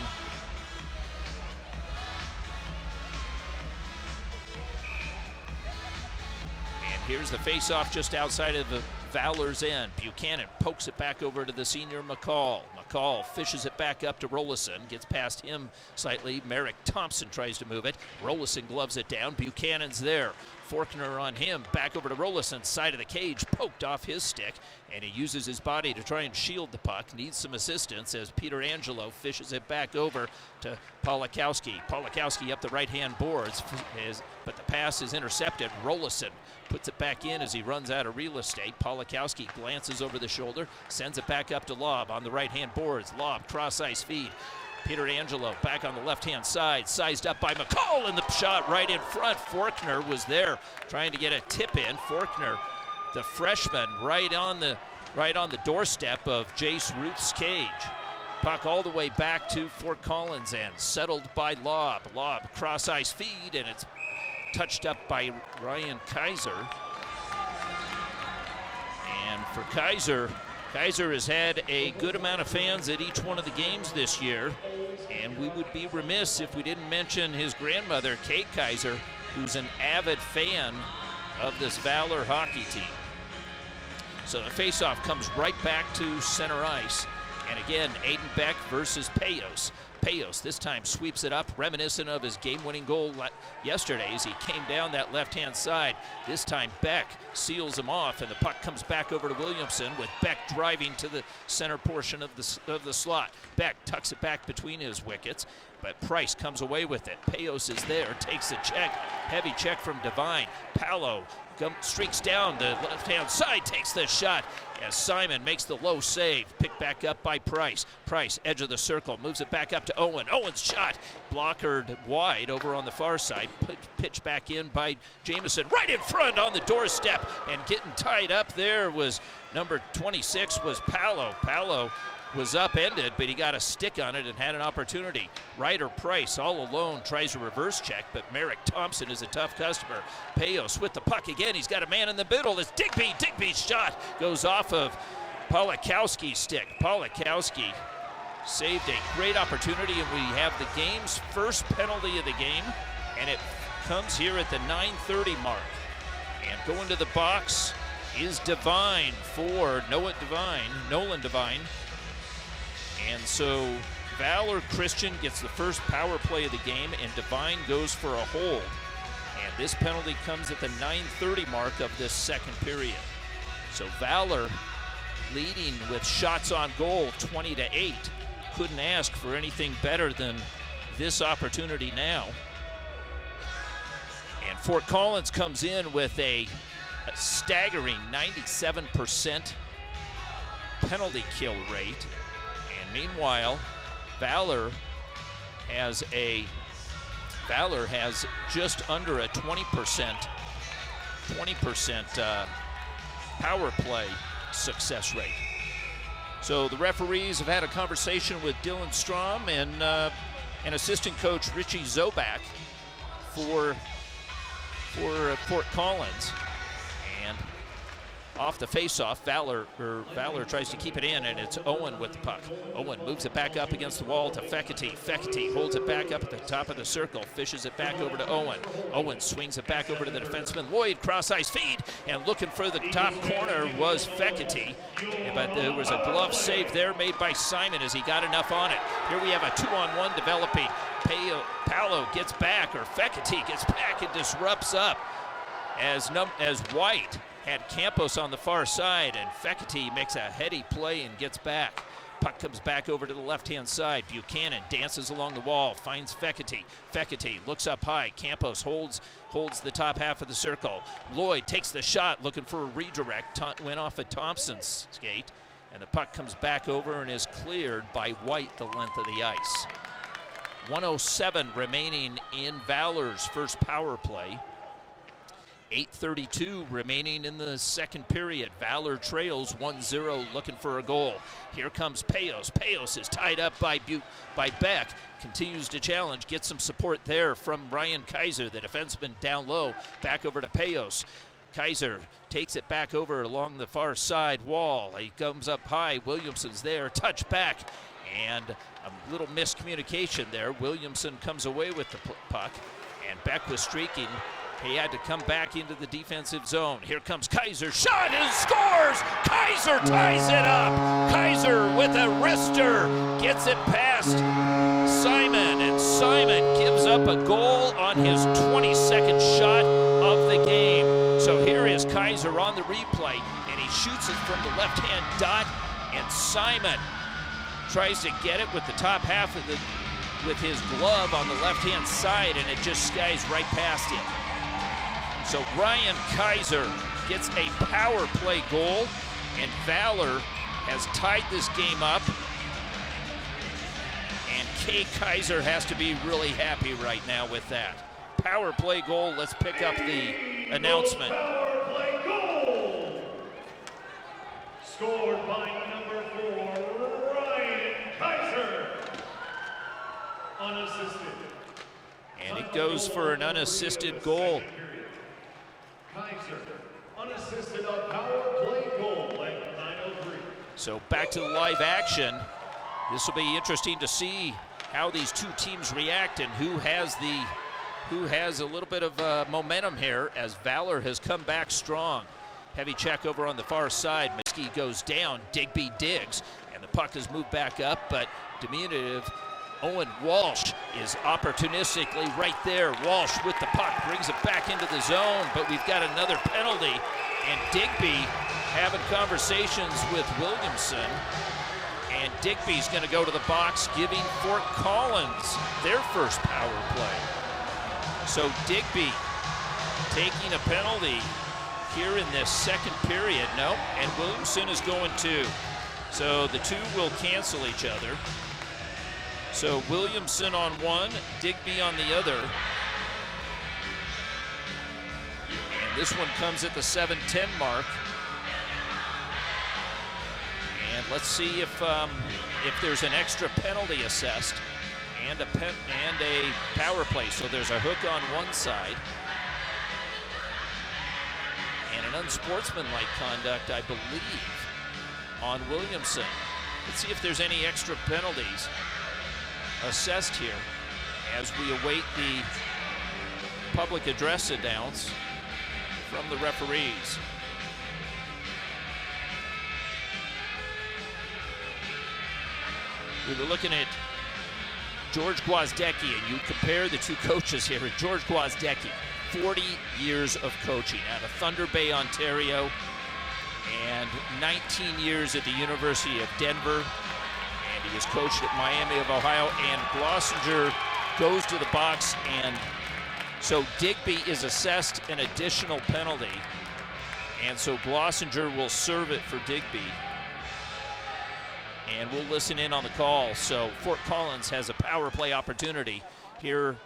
And here's the face-off just outside of the Valor's end. Buchanan pokes it back over to the senior McCall. McCall fishes it back up to Rollison, gets past him slightly. Merrick Thompson tries to move it. Rollison gloves it down. Buchanan's there. Forkner on him, back over to Rollison's side of the cage, poked off his stick, and he uses his body to try and shield the puck. Needs some assistance as Peter Angelo fishes it back over to Pawlikowski. Pawlikowski up the right-hand boards, but the pass is intercepted. Rollison puts it back in as he runs out of real estate. Pawlikowski glances over the shoulder, sends it back up to Lob on the right-hand boards. Lob, cross-ice feed. Peter Angelo back on the left-hand side, sized up by McCall, and the shot right in front. Forkner was there trying to get a tip in. Forkner, the freshman, right on the right on the doorstep of Jace Ruth's cage. Puck all the way back to Fort Collins and settled by Lob. Lob cross ice feed, and it's touched up by Ryan Kaiser. And for Kaiser, Kaiser has had a good amount of fans at each one of the games this year, and we would be remiss if we didn't mention his grandmother, Kate Kaiser, who's an avid fan of this Valor hockey team. So the faceoff comes right back to center ice. And again, Aiden Beck versus Payos. Payos this time sweeps it up, reminiscent of his game-winning goal yesterday as he came down that left-hand side. This time Beck seals him off, and the puck comes back over to Williamson with Beck driving to the center portion of the slot. Beck tucks it back between his wickets, but Price comes away with it. Payos is there, takes a check, heavy check from Devine. Paolo streaks down the left-hand side, takes the shot as Simon makes the low save. Picked back up by Price. Price, edge of the circle, moves it back up to Owen. Owen's shot blockered wide over on the far side. Pitched back in by Jamison, right in front on the doorstep, and getting tied up there was number 26 was Paolo. Paolo was upended, but he got a stick on it and had an opportunity. Ryder Price all alone tries a reverse check, but Merrick Thompson is a tough customer. Payos with the puck again. He's got a man in the middle. It's Digby. Digby's shot goes off of Polakowski's stick. Polakowski saved a great opportunity, and we have the game's first penalty of the game, and it comes here at the 9:30 mark. And going to the box is Devine for Nolan Devine. And so Valor Christian gets the first power play of the game, and Devine goes for a hold. And this penalty comes at the 9:30 mark of this second period. So Valor leading with shots on goal 20-8. Couldn't ask for anything better than this opportunity now. And Fort Collins comes in with a staggering 97% penalty kill rate. Meanwhile, Valor has just under a 20% power play success rate. So the referees have had a conversation with Dylan Strom and assistant coach Richie Zobak for Fort Collins. And off the faceoff, Valor tries to keep it in, and it's Owen with the puck. Owen moves it back up against the wall to Fecity. Fecity holds it back up at the top of the circle, fishes it back over to Owen. Owen swings it back over to the defenseman. Lloyd, cross-ice feed, and looking for the top corner was Fecity. But there was a glove save there made by Simon as he got enough on it. Here we have a 2-on-1 developing. Paolo gets back, or Fecity gets back and disrupts up as White had Campos on the far side, and Fecity makes a heady play and gets back. Puck comes back over to the left-hand side. Buchanan dances along the wall, finds Fecity. Fecity looks up high. Campos holds the top half of the circle. Lloyd takes the shot, looking for a redirect. Went off of Thompson's skate, and the puck comes back over and is cleared by White the length of the ice. 1:07 remaining in Valor's first power play. 8:32 remaining in the second period. Valor trails 1-0, looking for a goal. Here comes Payos. Payos is tied up by Beck. Continues to challenge, gets some support there from Ryan Kaiser, the defenseman down low. Back over to Payos. Kaiser takes it back over along the far side wall. He comes up high. Williamson's there. Touch back. And a little miscommunication there. Williamson comes away with the puck, and Beck was streaking. He had to come back into the defensive zone. Here comes Kaiser. Shot and scores! Kaiser ties it up! Kaiser with a wrister gets it past Simon, and Simon gives up a goal on his 22nd shot of the game. So here is Kaiser on the replay, and he shoots it from the left-hand dot, and Simon tries to get it with the top half of with his glove on the left-hand side, and it just skies right past him. So Ryan Kaiser gets a power play goal, and Valor has tied this game up. And Kay Kaiser has to be really happy right now with that. Power play goal. Let's pick up the announcement. Scored by number 4, Ryan Kaiser. Unassisted. And it goes for an unassisted goal. Kaiser, unassisted a power play goal at 9:03. So back to the live action. This will be interesting to see how these two teams react and who has a little bit of momentum here as Valor has come back strong. Heavy check over on the far side. Miskey goes down. Digby digs, and the puck has moved back up, but diminutive Owen Walsh is opportunistically right there. Walsh with the puck brings it back into the zone, but we've got another penalty, and Digby having conversations with Williamson, and Digby's going to go to the box, giving Fort Collins their first power play. So Digby taking a penalty here in this second period. No, and Williamson is going too. So the two will cancel each other. So Williamson on one, Digby on the other. And this one comes at the 7:10 mark. And let's see if there's an extra penalty assessed and a power play. So there's a hook on one side and an unsportsmanlike conduct, I believe, on Williamson. Let's see if there's any extra penalties assessed here as we await the public address announce from the referees. We were looking at George Gwozdecki, and you compare the two coaches here. George Gwozdecki, 40 years of coaching out of Thunder Bay, Ontario, and 19 years at the University of Denver. And he has coached at Miami of Ohio, and Glossinger goes to the box, and so Digby is assessed an additional penalty, and so Glossinger will serve it for Digby. And we'll listen in on the call. So Fort Collins has a power play opportunity here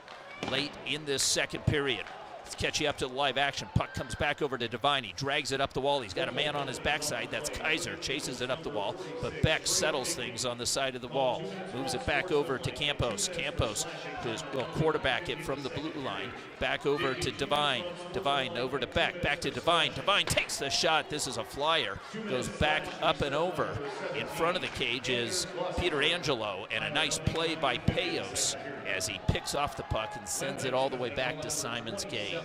late in this second period. Let's catch you up to the live action. Puck comes back over to Devine. He drags it up the wall. He's got a man on his backside. That's Kaiser. Chases it up the wall. But Beck settles things on the side of the wall. Moves it back over to Campos. Campos will quarterback it from the blue line. Back over to Devine. Devine over to Beck. Back to Devine. Devine takes the shot. This is a flyer. Goes back up and over. In front of the cage is Peter Angelo. And a nice play by Payos as he picks off the puck and sends it all the way back to Simon's Gage.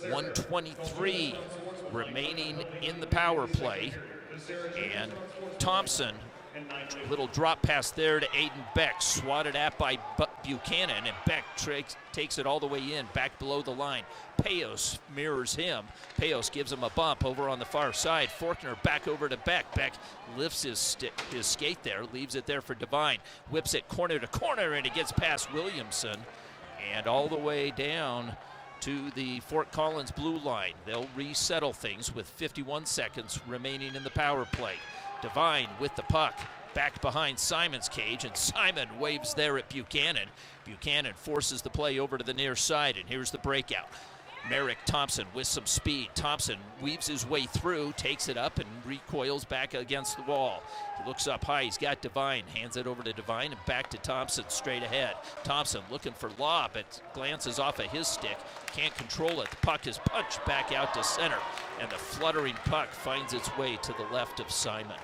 1:23 remaining in the power play, and Thompson, little drop pass there to Aiden Beck, swatted at by Buchanan, and Beck takes it all the way in, back below the line. Payos mirrors him. Payos gives him a bump over on the far side. Forkner back over to Beck. Beck lifts his skate there, leaves it there for Devine. Whips it corner to corner, and he gets past Williamson and all the way down to the Fort Collins blue line. They'll resettle things with 51 seconds remaining in the power play. Devine with the puck back behind Simon's cage, and Simon waves there at Buchanan. Buchanan forces the play over to the near side, and here's the breakout. Merrick Thompson with some speed. Thompson weaves his way through, takes it up, and recoils back against the wall. He looks up high. He's got Devine. Hands it over to Devine and back to Thompson straight ahead. Thompson looking for lob, but glances off of his stick. Can't control it. The puck is punched back out to center, and the fluttering puck finds its way to the left of Simon.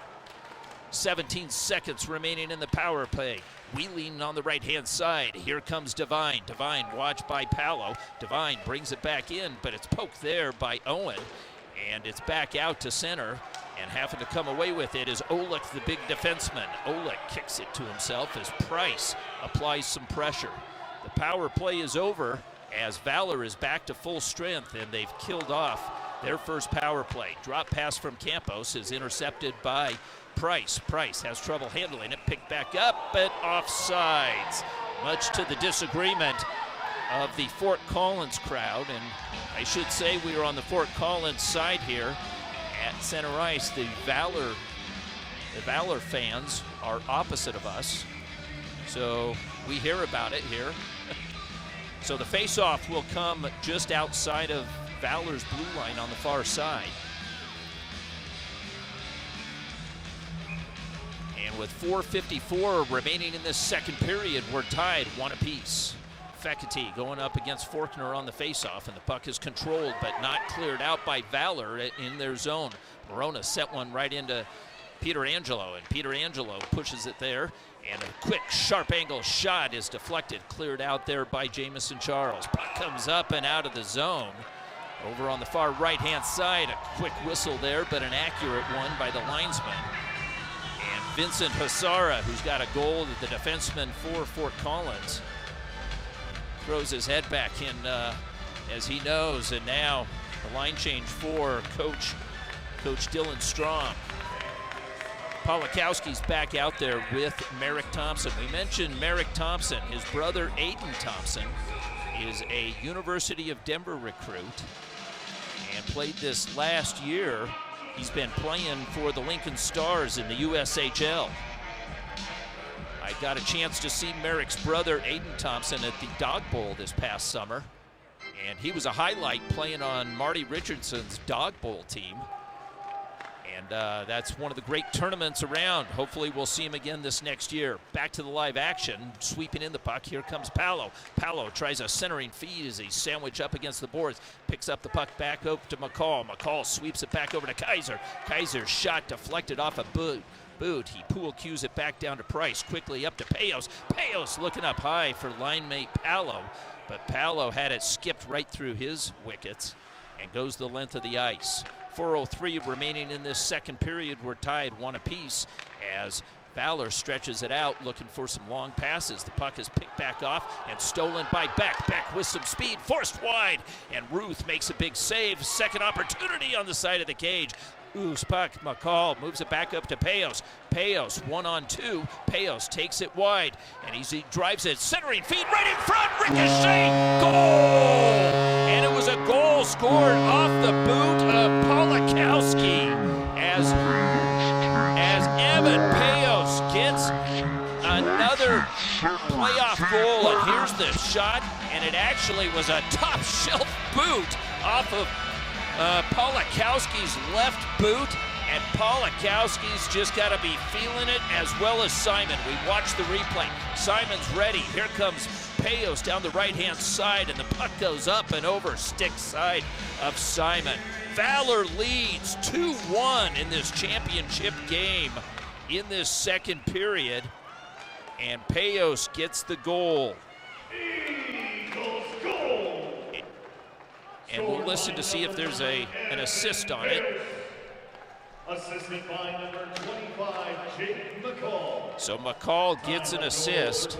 17 seconds remaining in the power play. Wheeling on the right-hand side. Here comes Devine. Devine watched by Paolo. Devine brings it back in, but it's poked there by Owen, and it's back out to center, and having to come away with it is Olick, the big defenseman. Olick kicks it to himself as Price applies some pressure. The power play is over as Valor is back to full strength, and they've killed off their first power play. Drop pass from Campos is intercepted by Price. Price has trouble handling it, picked back up, but offsides, much to the disagreement of the Fort Collins crowd. And I should say we are on the Fort Collins side here at center ice. The Valor fans are opposite of us, so we hear about it here. So the face-off will come just outside of Valor's blue line on the far side. And with 4:54 remaining in this second period, we're tied 1 apiece. Fekete going up against Faulkner on the faceoff, and the puck is controlled but not cleared out by Valor in their zone. Morona set one right into Peter Angelo, and Peter Angelo pushes it there, and a quick sharp angle shot is deflected, cleared out there by Jamison Charles. Puck comes up and out of the zone. Over on the far right-hand side, a quick whistle there, but an accurate one by the linesman. And Vincent Hasara, who's got a goal, the defenseman for Fort Collins, throws his head back in as he knows, and now the line change for Coach Dylan Strom. Polakowski's back out there with Merrick Thompson. We mentioned Merrick Thompson. His brother Aiden Thompson is a University of Denver recruit and played this last year. He's been playing for the Lincoln Stars in the USHL. I got a chance to see Merrick's brother Aiden Thompson at the Dog Bowl this past summer, and he was a highlight playing on Marty Richardson's Dog Bowl team. And that's one of the great tournaments around. Hopefully we'll see him again this next year. Back to the live action, sweeping in the puck. Here comes Paolo. Paolo tries a centering feed as he sandwich up against the boards. Picks up the puck back up to McCall. McCall sweeps it back over to Kaiser. Kaiser's shot deflected off a boot. He pool cues it back down to Price. Quickly up to Payos. Payos looking up high for line mate Paolo. But Paolo had it skipped right through his wickets and goes the length of the ice. 4:03 remaining in this second period. We're tied 1 apiece as Valor stretches it out, looking for some long passes. The puck is picked back off and stolen by Beck. Beck with some speed, forced wide, and Ruth makes a big save. Second opportunity on the side of the cage. Loose puck, McCall moves it back up to Payos. Payos 1-on-2. Payos takes it wide, and he drives it, centering feed right in front, ricochet, goal! And it was a goal scored off the boot of Polakowski as Evan Payos gets another playoff goal, and here's the shot, and it actually was a top shelf boot off of Polakowski's left boot, and Polakowski's just got to be feeling it as well as Simon. We watched the replay. Simon's ready. Here comes Payos down the right-hand side, and the puck goes up and over stick side of Simon. Valor leads 2-1 in this championship game in this second period, and Payos gets the goal. And we'll listen to see if there's an assist on it. Assisted by number 25, Jake McCall. So McCall gets an assist,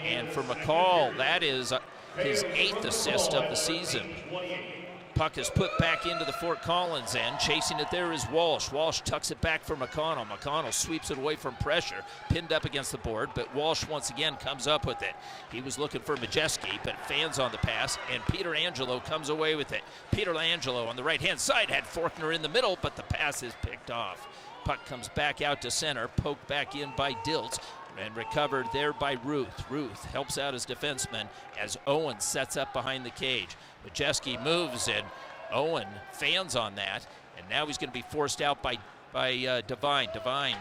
and for McCall, that is his 8th assist of the season. Puck is put back into the Fort Collins end. Chasing it there is Walsh. Walsh tucks it back for McConnell. McConnell sweeps it away from pressure, pinned up against the board, but Walsh once again comes up with it. He was looking for Majeski, but fans on the pass, and Peter Angelo comes away with it. Peter Angelo on the right-hand side had Faulkner in the middle, but the pass is picked off. Puck comes back out to center, poked back in by Diltz, and recovered there by Ruth. Ruth helps out his defenseman as Owen sets up behind the cage. Majeski moves, and Owen fans on that, and now he's going to be forced out by Devine. Devine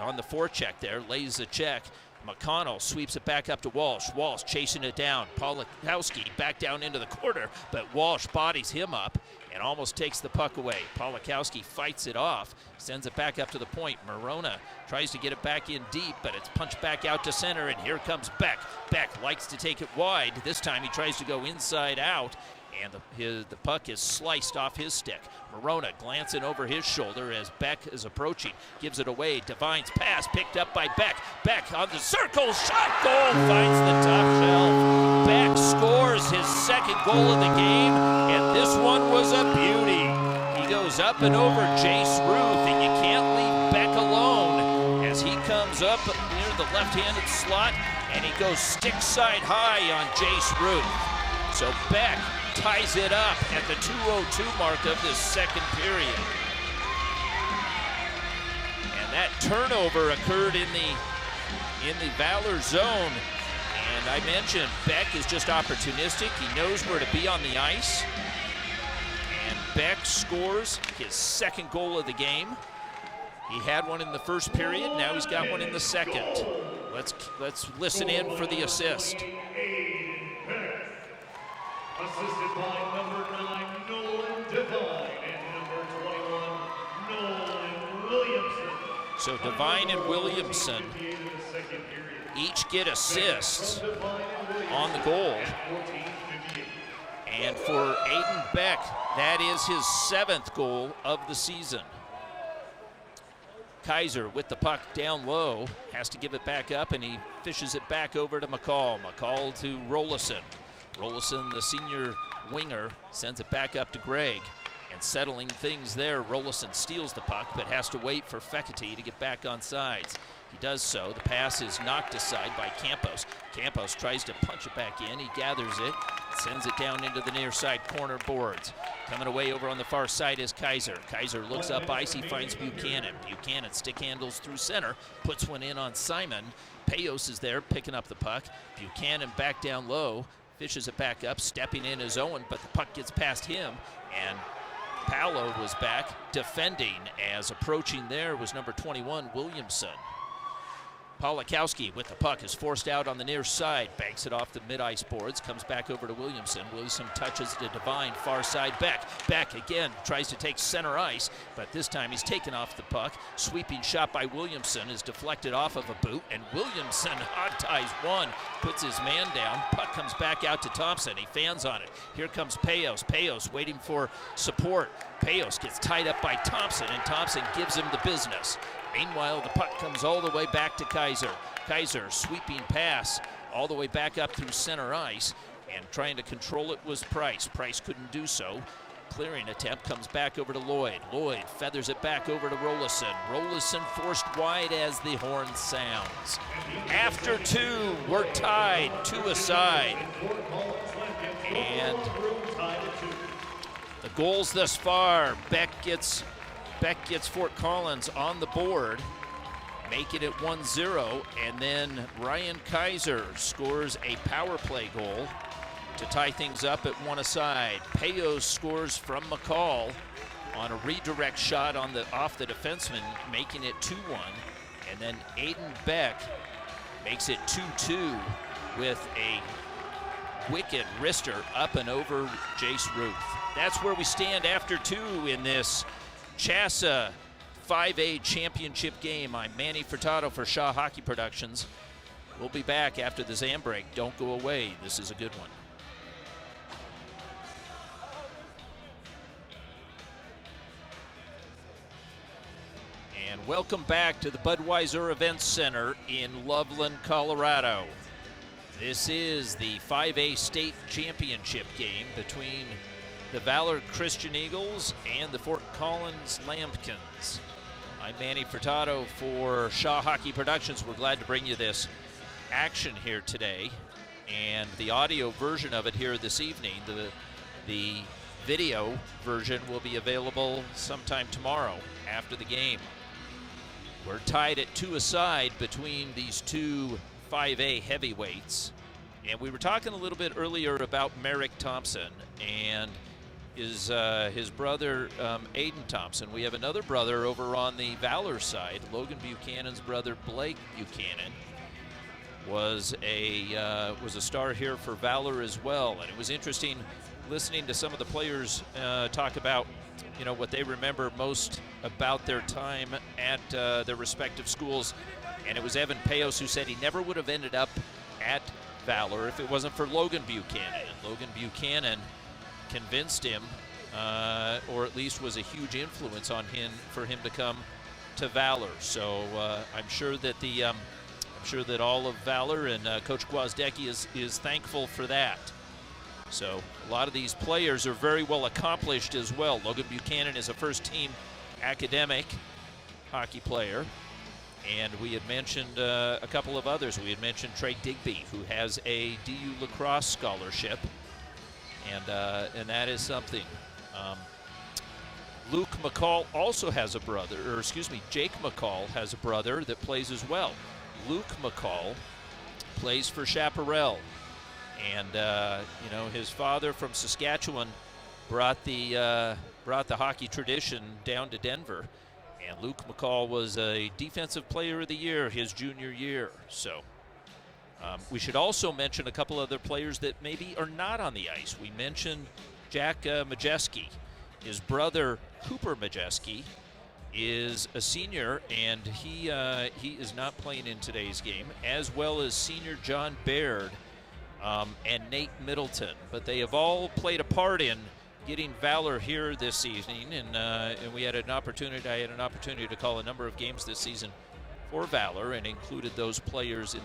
on the forecheck there, lays the check. McConnell sweeps it back up to Walsh. Walsh chasing it down. Polakowski back down into the corner, but Walsh bodies him up and almost takes the puck away. Polakowski fights it off, sends it back up to the point. Morona tries to get it back in deep, but it's punched back out to center, and here comes Beck. Beck likes to take it wide. This time he tries to go inside out, and the puck is sliced off his stick. Morona glancing over his shoulder as Beck is approaching, gives it away. Devine's pass picked up by Beck. Beck on the circle, shot, goal, finds the top shelf. Beck scores his second goal of the game, and this one was a beauty. He goes up and over Jace Ruth, and you can't leave Beck alone as he comes up near the left-handed slot, and he goes stick side high on Jace Ruth. So Beck ties it up at the 2:02 mark of this second period. And that turnover occurred in the Valor zone. And I mentioned Beck is just opportunistic. He knows where to be on the ice. And Beck scores his second goal of the game. He had one in the first period. Now he's got one in the second. Let's listen in for the assist. Assisted by number 9, Nolan Devine, and number 21, Nolan Williamson. So Devine and Williamson each get assists on the goal. And for Aiden Beck, that is his 7th goal of the season. Kaiser with the puck down low, has to give it back up, and he fishes it back over to McCall. McCall to Rollison. Rollison, the senior winger, sends it back up to Gregg. And settling things there, Rollison steals the puck, but has to wait for Fekete to get back on sides. He does so. The pass is knocked aside by Campos. Campos tries to punch it back in. He gathers it, sends it down into the near side corner boards. Coming away over on the far side is Kaiser. Kaiser looks up ice. He finds Buchanan. Buchanan stick handles through center, puts one in on Simon. Payos is there picking up the puck. Buchanan back down low, fishes it back up, stepping in is Owen, but the puck gets past him, and Paolo was back defending, as approaching there was number 21, Williamson. Polakowski with the puck is forced out on the near side, banks it off the mid-ice boards, comes back over to Williamson. Williamson touches to Devine, far side Beck. Beck again tries to take center ice, but this time he's taken off the puck. Sweeping shot by Williamson is deflected off of a boot, and Williamson hot ties one, puts his man down. Puck comes back out to Thompson. He fans on it. Here comes Payos. Payos waiting for support. Payos gets tied up by Thompson, and Thompson gives him the business. Meanwhile, the puck comes all the way back to Kaiser. Kaiser sweeping pass all the way back up through center ice, and trying to control it was Price. Price couldn't do so. Clearing attempt comes back over to Lloyd. Lloyd feathers it back over to Rollison. Rollison forced wide as the horn sounds. After 2, we're tied 2-aside. And the goals thus far, Beck gets Fort Collins on the board, making it 1-0, and then Ryan Kaiser scores a power play goal to tie things up at 1-aside. Payos scores from McCall on a redirect shot off the defenseman, making it 2-1, and then Aiden Beck makes it 2-2 with a wicked wrister up and over Jace Ruth. That's where we stand after 2 in this CHSAA 5A championship game. I'm Manny Furtado for Shaw Hockey Productions. We'll be back after the Zam break. Don't go away. This is a good one. And welcome back to the Budweiser Events Center in Loveland, Colorado. This is the 5A state championship game between the Valor Christian Eagles and the Fort Collins Lambkins. I'm Manny Furtado for Shaw Hockey Productions. We're glad to bring you this action here today, and the audio version of it here this evening. The video version will be available sometime tomorrow after the game. We're tied at 2-aside between these two 5A heavyweights, and we were talking a little bit earlier about Merrick Thompson and his brother Aiden Thompson. We have another brother over on the Valor side. Logan Buchanan's brother Blake Buchanan was a star here for Valor as well, and it was interesting listening to some of the players talk about what they remember most about their time at their respective schools. And it was Evan Payos who said he never would have ended up at Valor if it wasn't for Logan Buchanan. Logan Buchanan convinced him, or at least was a huge influence on him for him to come to Valor. So I'm sure that all of Valor and Coach Gwozdecki is thankful for that. So a lot of these players are very well accomplished as well. Logan Buchanan is a first-team academic hockey player, and we had mentioned a couple of others. We had mentioned Trey Digby, who has a DU lacrosse scholarship. And that is something. Luke McCall also has a brother, or excuse me, Jake McCall has a brother that plays as well. Luke McCall plays for Chaparral. And, his father from Saskatchewan brought the hockey tradition down to Denver. And Luke McCall was a Defensive Player of the Year his junior year. So we should also mention a couple other players that maybe are not on the ice. We mentioned Jack Majeski. His brother, Cooper Majeski, is a senior, and he is not playing in today's game, as well as senior John Baird and Nate Middleton. But they have all played a part in getting Valor here this evening, and we had an opportunity. I had an opportunity to call a number of games this season for Valor, and included those players in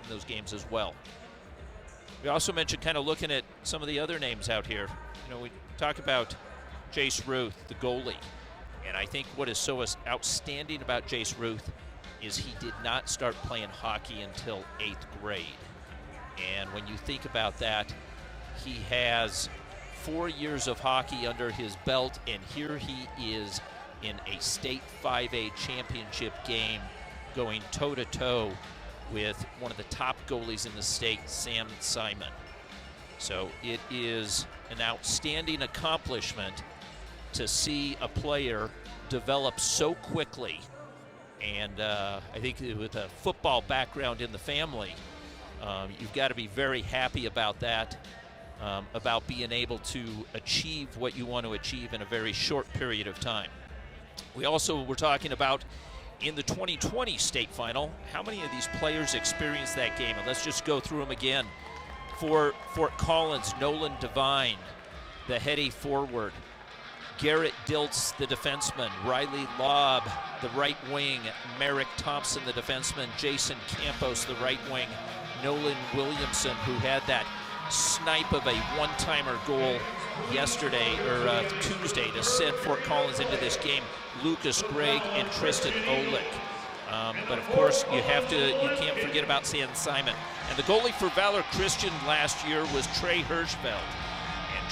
those games as well. We also mentioned kind of looking at some of the other names out here. You know, we talk about Jace Ruth, the goalie, and I think what is so outstanding about Jace Ruth is he did not start playing hockey until 8th grade. And when you think about that, he has 4 years of hockey under his belt, and here he is in a state 5A championship game going toe-to-toe with one of the top goalies in the state, Sam Simon. So it is an outstanding accomplishment to see a player develop so quickly. And I think with a football background in the family, you've got to be very happy about that, about being able to achieve what you want to achieve in a very short period of time. We also were talking about in the 2020 state final, how many of these players experienced that game? And let's just go through them again. For Fort Collins, Nolan Devine, the heady forward. Garrett Diltz, the defenseman. Riley Lobb, the right wing. Merrick Thompson, the defenseman. Jason Campos, the right wing. Nolan Williamson, who had that snipe of a one-timer goal yesterday, or Tuesday, to send Fort Collins into this game. Lucas Gregg and Tristan Olick. But of course, you can't forget about Sam Simon. And the goalie for Valor Christian last year was Trey Hirschfeld. And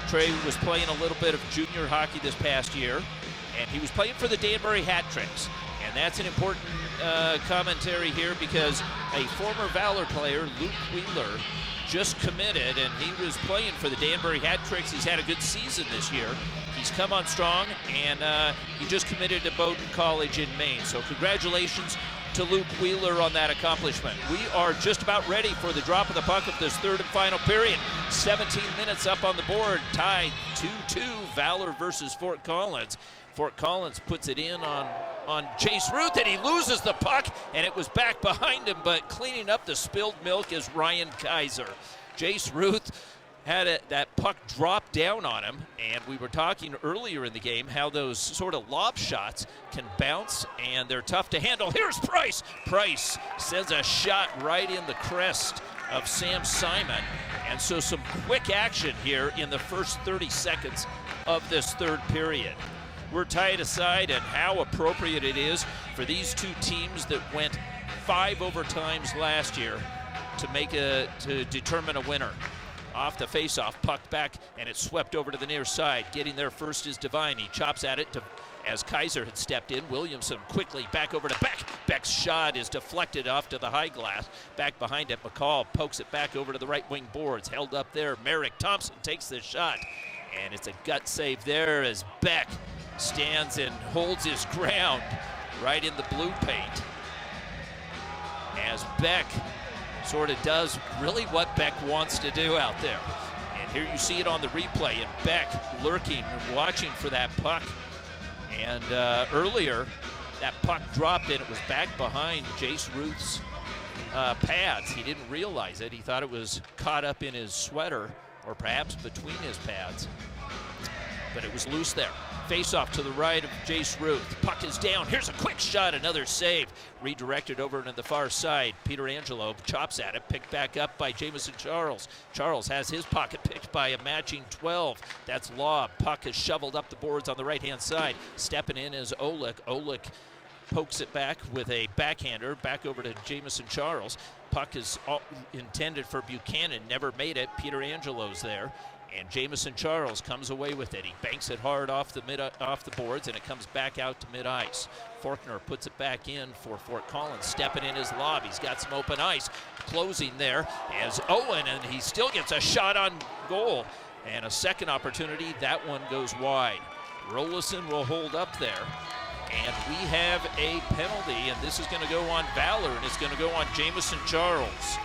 Trey was playing a little bit of junior hockey this past year, and he was playing for the Danbury Hat Tricks. And that's an important commentary here, because a former Valor player, Luke Wheeler, just committed, and he was playing for the Danbury Hat Tricks. He's had a good season this year. He's come on strong, and he just committed to Bowdoin College in Maine. So congratulations to Luke Wheeler on that accomplishment. We are just about ready for the drop of the puck of this third and final period. 17 minutes up on the board, tied 2-2, Valor versus Fort Collins. Fort Collins puts it in on Jace Ruth, and he loses the puck, and it was back behind him, but cleaning up the spilled milk is Ryan Kaiser. Jace Ruth had that puck drop down on him, and we were talking earlier in the game how those sort of lob shots can bounce, and they're tough to handle. Here's Price. Price sends a shot right in the crest of Sam Simon, and so some quick action here in the first 30 seconds of this third period. We're tied aside, and how appropriate it is for these two teams that went 5 overtimes last year to determine a winner. Off the faceoff, puck back, and it's swept over to the near side. Getting there first is Devine. He chops at it as Kaiser had stepped in. Williamson quickly back over to Beck. Beck's shot is deflected off to the high glass. Back behind it, McCall pokes it back over to the right wing boards. Held up there. Merrick Thompson takes the shot, and it's a gut save there as Beck stands and holds his ground right in the blue paint, as Beck sort of does really what Beck wants to do out there. And here you see it on the replay, and Beck lurking and watching for that puck. And earlier, that puck dropped, and it was back behind Jace Ruth's pads. He didn't realize it. He thought it was caught up in his sweater, or perhaps between his pads, but it was loose there. Face off to the right of Jace Ruth. Puck is down. Here's a quick shot, another save. Redirected over to the far side. Peter Angelo chops at it, picked back up by Jamison Charles. Charles has his pocket picked by a matching 12. That's Law. Puck is shoveled up the boards on the right-hand side. Stepping in is Olick. Olick pokes it back with a backhander back over to Jamison Charles. Puck is intended for Buchanan, never made it. Peter Angelo's there. And Jamison Charles comes away with it. He banks it hard off the boards, and it comes back out to mid-ice. Faulkner puts it back in for Fort Collins, stepping in his lob. He's got some open ice. Closing there as Owen, and he still gets a shot on goal. And a second opportunity, that one goes wide. Rollison will hold up there. And we have a penalty, and this is going to go on Valor, and it's going to go on Jamison Charles.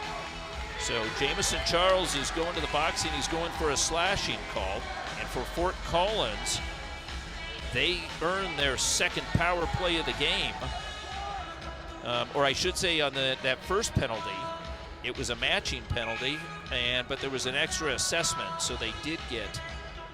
So Jamison Charles is going to the box, and he's going for a slashing call. And for Fort Collins, they earn their second power play of the game. Or I should say on that first penalty, it was a matching penalty, but there was an extra assessment, so they did get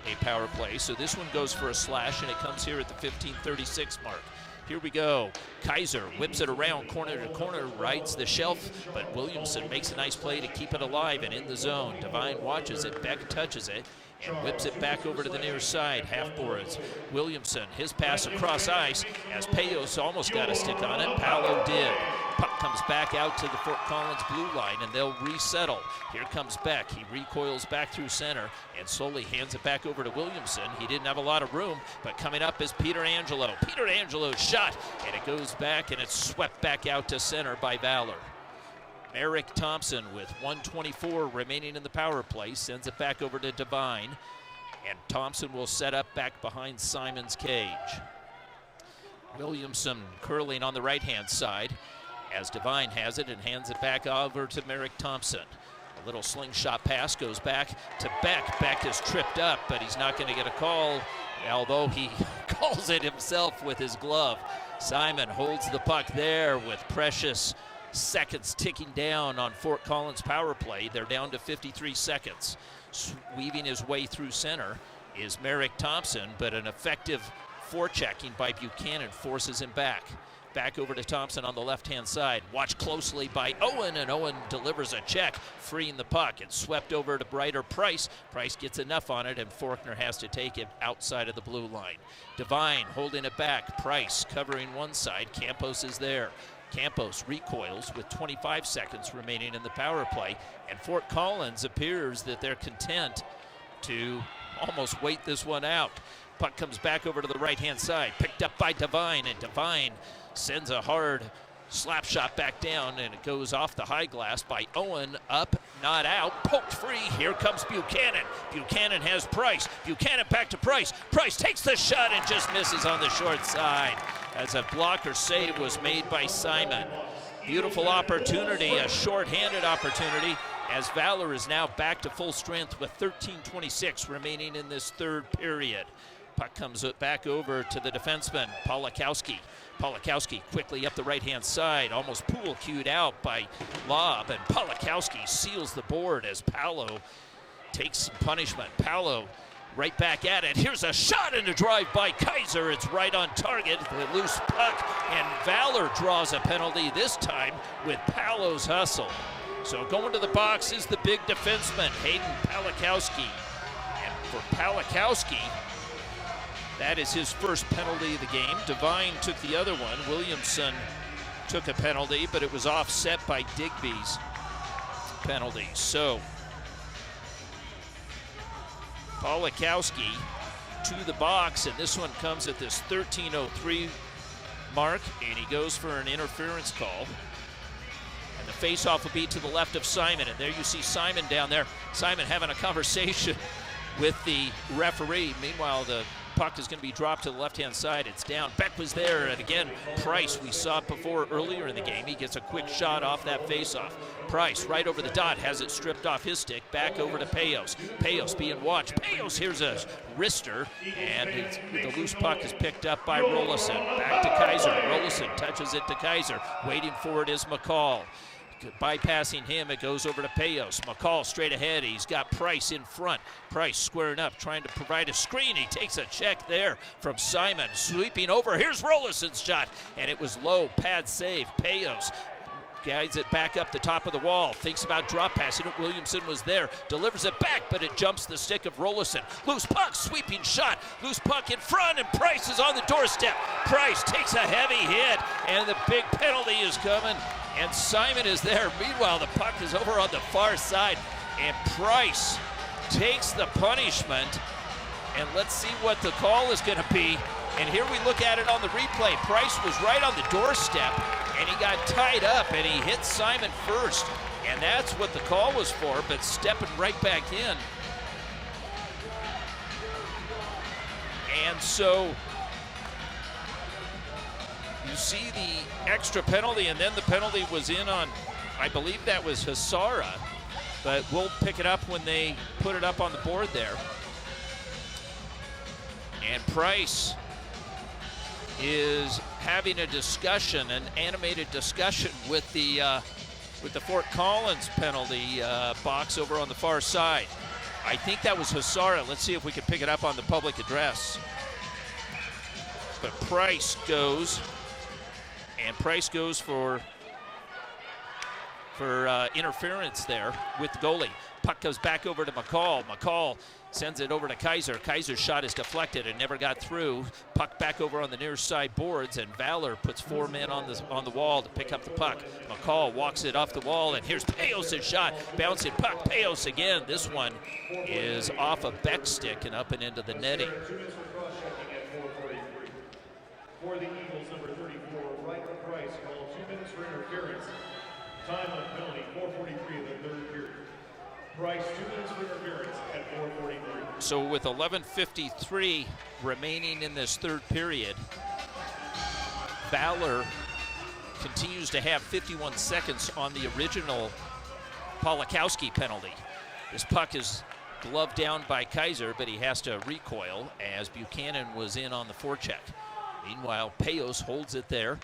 a power play. So this one goes for a slash, and it comes here at the 15:36 mark. Here we go. Kaiser whips it around corner to corner, rides the shelf, but Williamson makes a nice play to keep it alive and in the zone. Devine watches it, Beck touches it, and whips it back over to the near side. Half boards. Williamson, his pass across ice as Payos almost got a stick on it. Paolo did. Puck comes back out to the Fort Collins blue line, and they'll resettle. Here comes Beck. He recoils back through center and slowly hands it back over to Williamson. He didn't have a lot of room, but coming up is Peter Angelo. Peter Angelo's shot, and it goes back, and it's swept back out to center by Valor. Merrick Thompson with 1:24 remaining in the power play sends it back over to Devine, and Thompson will set up back behind Simon's cage. Williamson curling on the right-hand side as Devine has it and hands it back over to Merrick Thompson. A little slingshot pass goes back to Beck. Beck is tripped up, but he's not going to get a call, although he calls it himself with his glove. Simon holds the puck there with precious seconds ticking down on Fort Collins power play. They're down to 53 seconds. Weaving his way through center is Merrick Thompson, but an effective forechecking by Buchanan forces him back. Back over to Thompson on the left-hand side. Watched closely by Owen, and Owen delivers a check, freeing the puck. It's swept over to Brighter Price. Price gets enough on it, and Faulkner has to take it outside of the blue line. Devine holding it back. Price covering one side. Campos is there. Campos recoils with 25 seconds remaining in the power play, and Fort Collins appears that they're content to almost wait this one out. Puck comes back over to the right-hand side, picked up by Devine, and Devine sends a hard slap shot back down, and it goes off the high glass by Owen. Up, not out, poked free. Here comes Buchanan. Buchanan has Price. Buchanan back to Price. Price takes the shot and just misses on the short side as a blocker save was made by Simon. Beautiful opportunity, a short-handed opportunity, as Valor is now back to full strength with 13:26 remaining in this third period. Puck comes back over to the defenseman, Polakowski. Polakowski quickly up the right-hand side, almost pool cued out by Lob, and Polakowski seals the board as Paolo takes some punishment. Paolo right back at it. Here's a shot and a drive by Kaiser. It's right on target, the loose puck, and Valor draws a penalty this time with Paolo's hustle. So going to the box is the big defenseman, Hayden Polakowski. And for Polakowski, that is his first penalty of the game. Devine took the other one. Williamson took a penalty, but it was offset by Digby's penalty. So Polakowski to the box, and this one comes at this 13:03 mark, and he goes for an interference call. And the face-off will be to the left of Simon, and there you see Simon down there. Simon having a conversation with the referee. Meanwhile, the puck is going to be dropped to the left-hand side. It's down. Beck was there, and again, Price, we saw it before earlier in the game. He gets a quick shot off that face-off. Price right over the dot, has it stripped off his stick, back over to Payos. Payos being watched. Payos, here's a wrister, and the loose puck is picked up by Rollison. Back to Kaiser. Rollison touches it to Kaiser. Waiting for it is McCall. Bypassing him, it goes over to Payos. McCall straight ahead. He's got Price in front. Price squaring up, trying to provide a screen. He takes a check there from Simon. Sweeping over. Here's Rollison's shot, and it was low. Pad save. Payos guides it back up the top of the wall. Thinks about drop passing it. Williamson was there. Delivers it back, but it jumps the stick of Rollison. Loose puck, sweeping shot. Loose puck in front, and Price is on the doorstep. Price takes a heavy hit, and the big penalty is coming. And Simon is there. Meanwhile, the puck is over on the far side, and Price takes the punishment. And let's see what the call is going to be. And here we look at it on the replay. Price was right on the doorstep, and he got tied up, and he hit Simon first. And that's what the call was for, but stepping right back in. And so you see the extra penalty, and then the penalty was in on, I believe that was Hasara, but we'll pick it up when they put it up on the board there. And Price is having a discussion, an animated discussion with the Fort Collins penalty box over on the far side. I think that was Hasara. Let's see if we can pick it up on the public address. But Price goes, and Price goes for interference there with the goalie. Puck goes back over to McCall. McCall sends it over to Kaiser. Kaiser's shot is deflected and never got through. Puck back over on the near side boards, and Valor puts 4 men on the wall to pick up the puck. McCall walks it off the wall, and here's Payos' shot. Bouncing puck, Payos again. This one is off a Beck's stick and up and into the netting. 2 minutes for cross-checking at 4:43. For the Eagles, number 34, Ryder Price called 2 minutes for interference. Time on penalty, 4:43 of the third period. Price, 2 minutes for interference at 4:43. So with 11:53 remaining in this third period, Valor continues to have 51 seconds on the original Polakowski penalty. This puck is gloved down by Kaiser, but he has to recoil as Buchanan was in on the forecheck. Meanwhile, Payos holds it there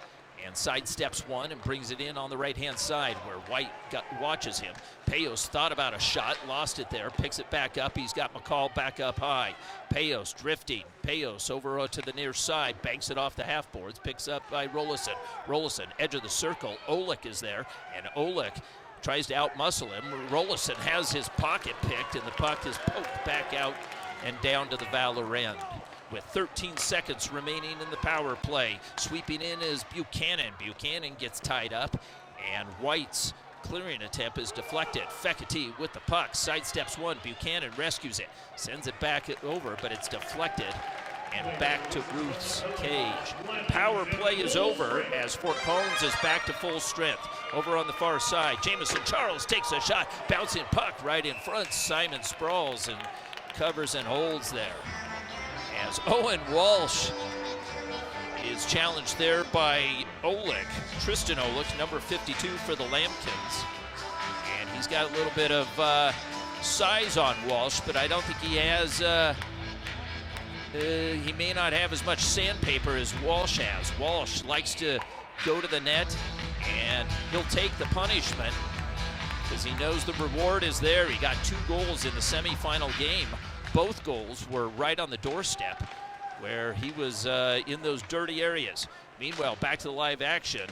and sidesteps one and brings it in on the right-hand side where White watches him. Payos thought about a shot, lost it there, picks it back up. He's got McCall back up high. Payos drifting. Payos over to the near side, banks it off the half boards, picks up by Rollison. Rollison, edge of the circle. Oleg is there, and Oleg tries to outmuscle him. Rollison has his pocket picked, and the puck is poked back out and down to the Valor end. With 13 seconds remaining in the power play. Sweeping in is Buchanan. Buchanan gets tied up, and White's clearing attempt is deflected. Fekete with the puck, sidesteps one. Buchanan rescues it, sends it back over, but it's deflected and back to Ruth's cage. Power play is over as Fort Collins is back to full strength. Over on the far side, Jamison Charles takes a shot, bouncing puck right in front. Simon sprawls and covers and holds there. As Owen Walsh is challenged there by Oleg, Tristan Oleg, number 52 for the Lambkins. And he's got a little bit of size on Walsh, but I don't think he has, he may not have as much sandpaper as Walsh has. Walsh likes to go to the net, and he'll take the punishment because he knows the reward is there. He got 2 goals in the semifinal game. Both goals were right on the doorstep where he was in those dirty areas. Meanwhile, back to the live action.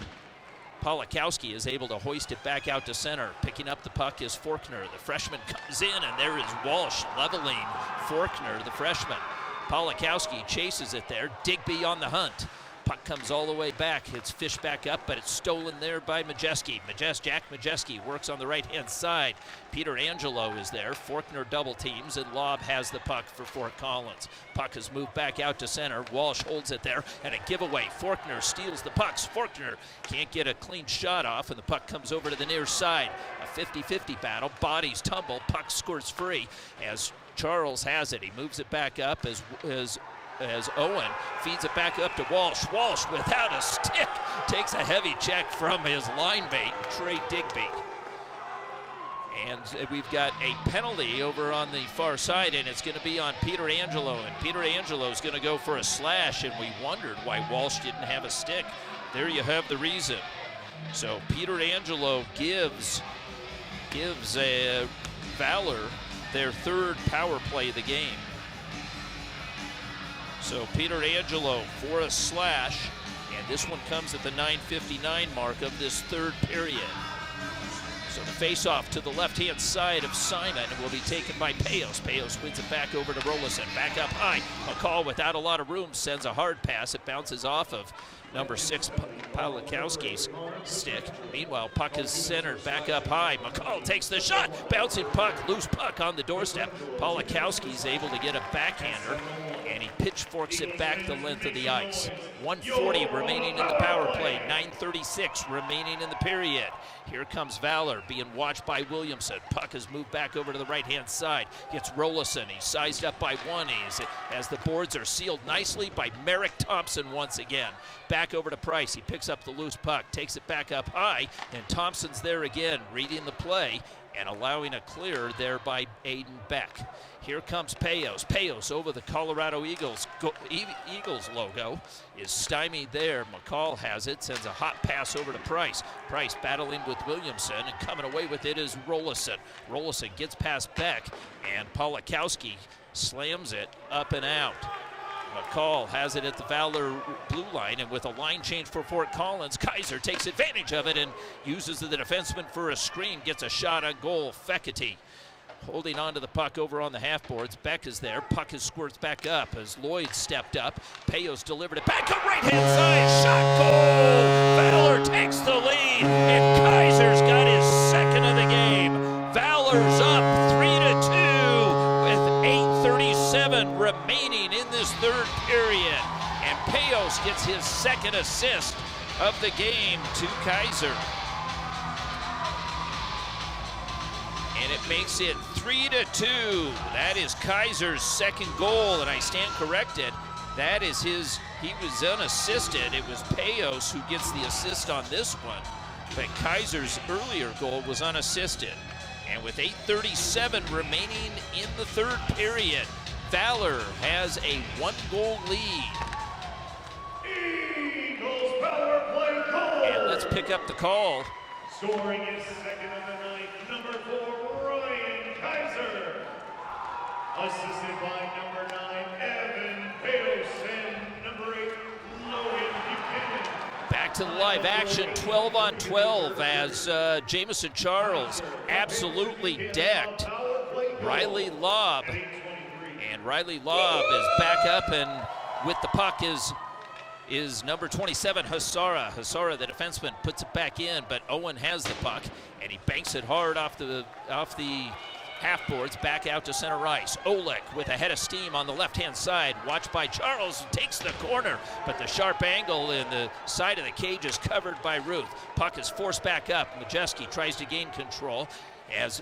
Polakowski is able to hoist it back out to center. Picking up the puck is Forkner. The freshman comes in, and there is Walsh leveling Forkner, the freshman. Polakowski chases it there. Digby on the hunt. Puck comes all the way back. It's fished back up, but it's stolen there by Majeski. Jack Majeski works on the right-hand side. Peter Angelo is there. Forkner double teams, and Lobb has the puck for Fort Collins. Puck is moved back out to center. Walsh holds it there, and a giveaway. Forkner steals the pucks. Forkner can't get a clean shot off, and the puck comes over to the near side. A 50-50 battle. Bodies tumble. Puck scores free as Charles has it. He moves it back up as Owen feeds it back up to Walsh. Walsh, without a stick, takes a heavy check from his line mate, Trey Digby. And we've got a penalty over on the far side, and it's going to be on Peter Angelo. And Peter Angelo is going to go for a slash, and we wondered why Walsh didn't have a stick. There you have the reason. So Peter Angelo gives Valor their 3rd power play of the game. So Peter Angelo for a slash, and this one comes at the 9:59 mark of this 3rd period. So the face-off to the left-hand side of Simon will be taken by Payos. Payos wins it back over to Rollison. Back up high. McCall, without a lot of room, sends a hard pass. It bounces off of number 6 Polakowski's stick. Meanwhile, puck is centered back up high. McCall takes the shot. Bouncing puck, loose puck on the doorstep. Polakowski's able to get a backhander, and and he pitchforks it back the length of the ice. 1:40 remaining in the power play, 9:36 remaining in the period. Here comes Valor being watched by Williamson. Puck is moved back over to the right-hand side. Gets Rollison. He's sized up by one. As the boards are sealed nicely by Merrick Thompson once again. Back over to Price. He picks up the loose puck, takes it back up high, and Thompson's there again, reading the play and allowing a clear there by Aiden Beck. Here comes Payos. Payos over the Colorado Eagles logo is stymied there. McCall has it, sends a hot pass over to Price. Price battling with Williamson, and coming away with it is Rollison. Rollison gets past Beck, and Polakowski slams it up and out. McCall has it at the Valor blue line, and with a line change for Fort Collins, Kaiser takes advantage of it and uses the defenseman for a screen, gets a shot on goal. Fekete holding on to the puck over on the half boards. Beck is there. Puck is squirts back up as Lloyd stepped up. Payos delivered it back up right-hand side. Shot goal! Valor takes the lead, and Kaiser's got his second of the game. Valor's up 3-2 with 8:37 remaining in this third period. And Payos gets his second assist of the game to Kaiser. And it makes it 3-2. That is Kaiser's second goal, and I stand corrected. That is his, he was unassisted. It was Payos who gets the assist on this one, but Kaiser's earlier goal was unassisted. And with 8:37 remaining in the third period, Valor has a one-goal lead. Eagles Valor play goal. And let's pick up the call. Scoring his second of the night, number 4, Ryan Kaiser. Assisted by number 9, Evan Payos, and number 8, Logan Buchanan. Back to the live action, 12-on-12 as Jamison Charles absolutely decked Riley Lobb. And Riley Lobb is back up, and with the puck is number 27, Hasara. Hasara, the defenseman, puts it back in, but Owen has the puck, and he banks it hard off the half boards back out to center ice. Oleg with a head of steam on the left-hand side, watched by Charles, who takes the corner, but the sharp angle in the side of the cage is covered by Ruth. Puck is forced back up. Majeski tries to gain control as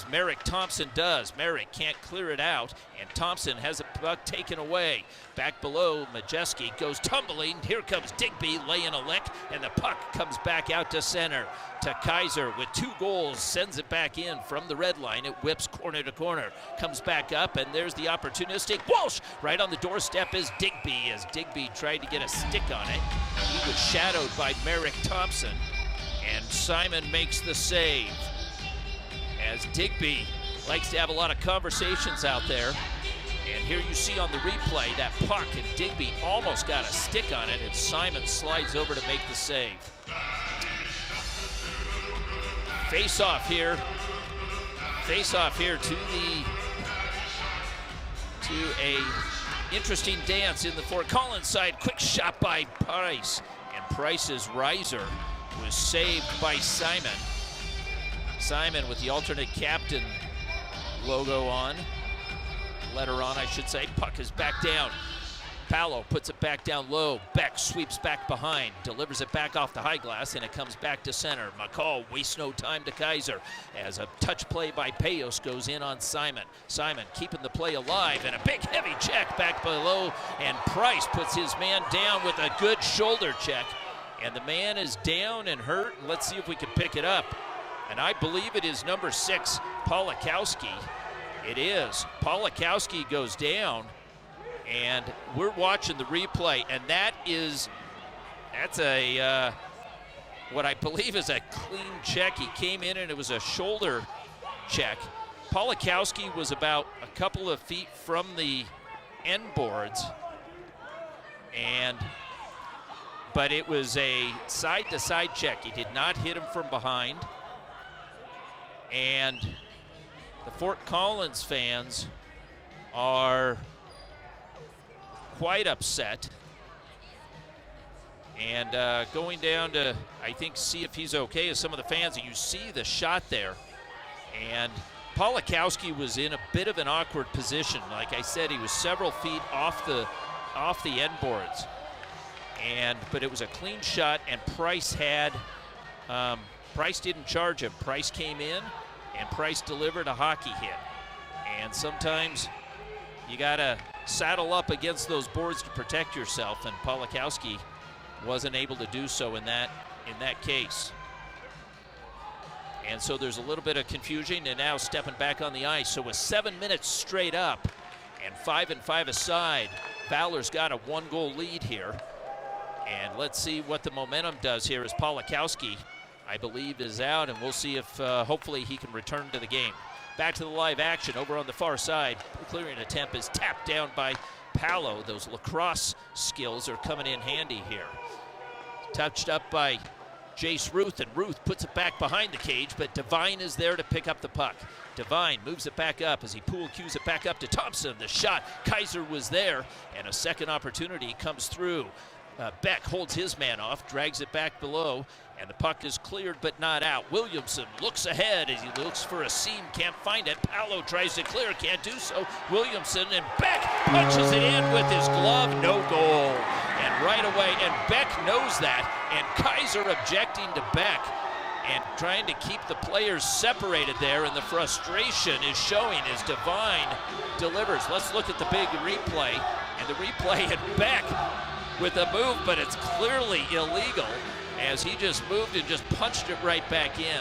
Merrick Thompson does. Merrick can't clear it out, and Thompson has a puck taken away. Back below, Majeski goes tumbling. Here comes Digby laying a lick, and the puck comes back out to center. To Kaiser with 2 goals, sends it back in from the red line. It whips corner to corner, comes back up, and there's the opportunistic Walsh. Right on the doorstep is Digby, as Digby tried to get a stick on it. He was shadowed by Merrick Thompson, and Simon makes the save. As Digby likes to have a lot of conversations out there. And here you see on the replay that puck, and Digby almost got a stick on it, and Simon slides over to make the save. Face-off here. Face-off here to a interesting dance in the Fort Collins side. Quick shot by Price, and Price's riser was saved by Simon. Simon with the alternate captain logo on, letter on, I should say. Puck is back down. Paolo puts it back down low. Beck sweeps back behind, delivers it back off the high glass, and it comes back to center. McCall wastes no time to Kaiser as a touch play by Payos goes in on Simon. Simon keeping the play alive, and a big heavy check back below, and Price puts his man down with a good shoulder check. And the man is down and hurt, and let's see if we can pick it up. And I believe it is number 6, Polakowski. It is. Polakowski goes down, and we're watching the replay, and that's a what I believe is a clean check. He came in, and it was a shoulder check. Polakowski was about a couple of feet from the end boards, but it was a side-to-side check. He did not hit him from behind. And the Fort Collins fans are quite upset, and going down to, I think, see if he's okay as some of the fans. You see the shot there, and Polakowski was in a bit of an awkward position. Like I said, he was several feet off the end boards. But it was a clean shot, and Price didn't charge him. Price came in, and Price delivered a hockey hit. And sometimes you gotta saddle up against those boards to protect yourself, and Polakowski wasn't able to do so in that case. And so there's a little bit of confusion, and now stepping back on the ice. So with 7 minutes straight up and 5-5 aside, Valor's got a 1-goal lead here. And let's see what the momentum does here as Polakowski, I believe, is out, and we'll see if hopefully he can return to the game. Back to the live action over on the far side. The clearing attempt is tapped down by Palo. Those lacrosse skills are coming in handy here. Touched up by Jace Ruth, and Ruth puts it back behind the cage, but Devine is there to pick up the puck. Devine moves it back up as he pool cues it back up to Thompson. The shot, Kaiser was there, and a second opportunity comes through. Beck holds his man off, drags it back below, and the puck is cleared but not out. Williamson looks ahead as he looks for a seam, can't find it. Palo tries to clear, can't do so. Williamson, and Beck punches it in with his glove, no goal. And right away, and Beck knows that, and Kaiser objecting to Beck and trying to keep the players separated there, and the frustration is showing as Devine delivers. Let's look at the big replay, and the replay, and Beck with a move, but it's clearly illegal as he just moved and just punched it right back in.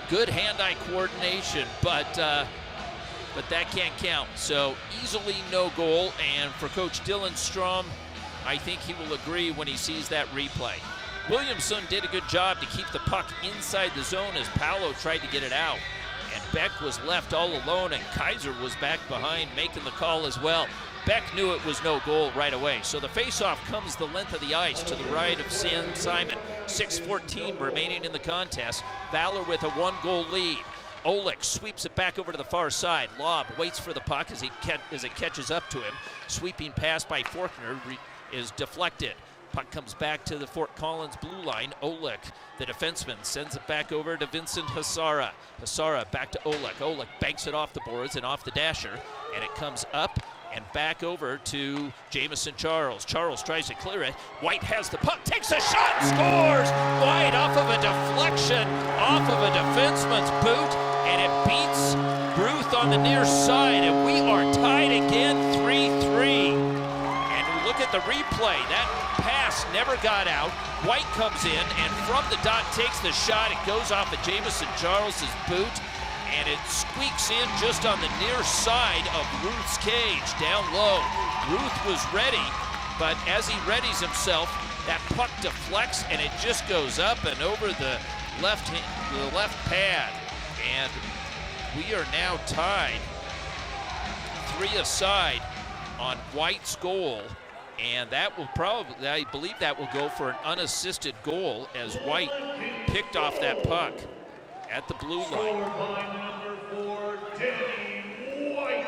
Good hand-eye coordination, but that can't count. So easily no goal, and for Coach Dylan Strom, I think he will agree when he sees that replay. Williamson did a good job to keep the puck inside the zone as Palo tried to get it out. And Beck was left all alone, and Kaiser was back behind making the call as well. Beck knew it was no goal right away. So the faceoff comes the length of the ice to the right of Sam Simon. 6:14 remaining in the contest. Valor with a 1-goal lead. Oleg sweeps it back over to the far side. Lob waits for the puck as it catches up to him. Sweeping pass by Forkner is deflected. Puck comes back to the Fort Collins blue line. Oleg, the defenseman, sends it back over to Vincent Hasara. Hasara back to Oleg. Oleg banks it off the boards and off the dasher, and it comes up and back over to Jamison Charles. Charles tries to clear it. White has the puck, takes a shot, scores! White off of a deflection, off of a defenseman's boot, and it beats Ruth on the near side, and we are tied again, 3-3. And we look at the replay. That pass never got out. White comes in, and from the dot takes the shot. It goes off of Jamison Charles's boot, and it squeaks in just on the near side of Ruth's cage, down low. Ruth was ready, but as he readies himself, that puck deflects, and it just goes up and over the left pad. And we are now tied 3 aside on White's goal, and that will probably, I believe that will go for an unassisted goal as White picked off that puck at the blue line. Scored by number 4, Danny White.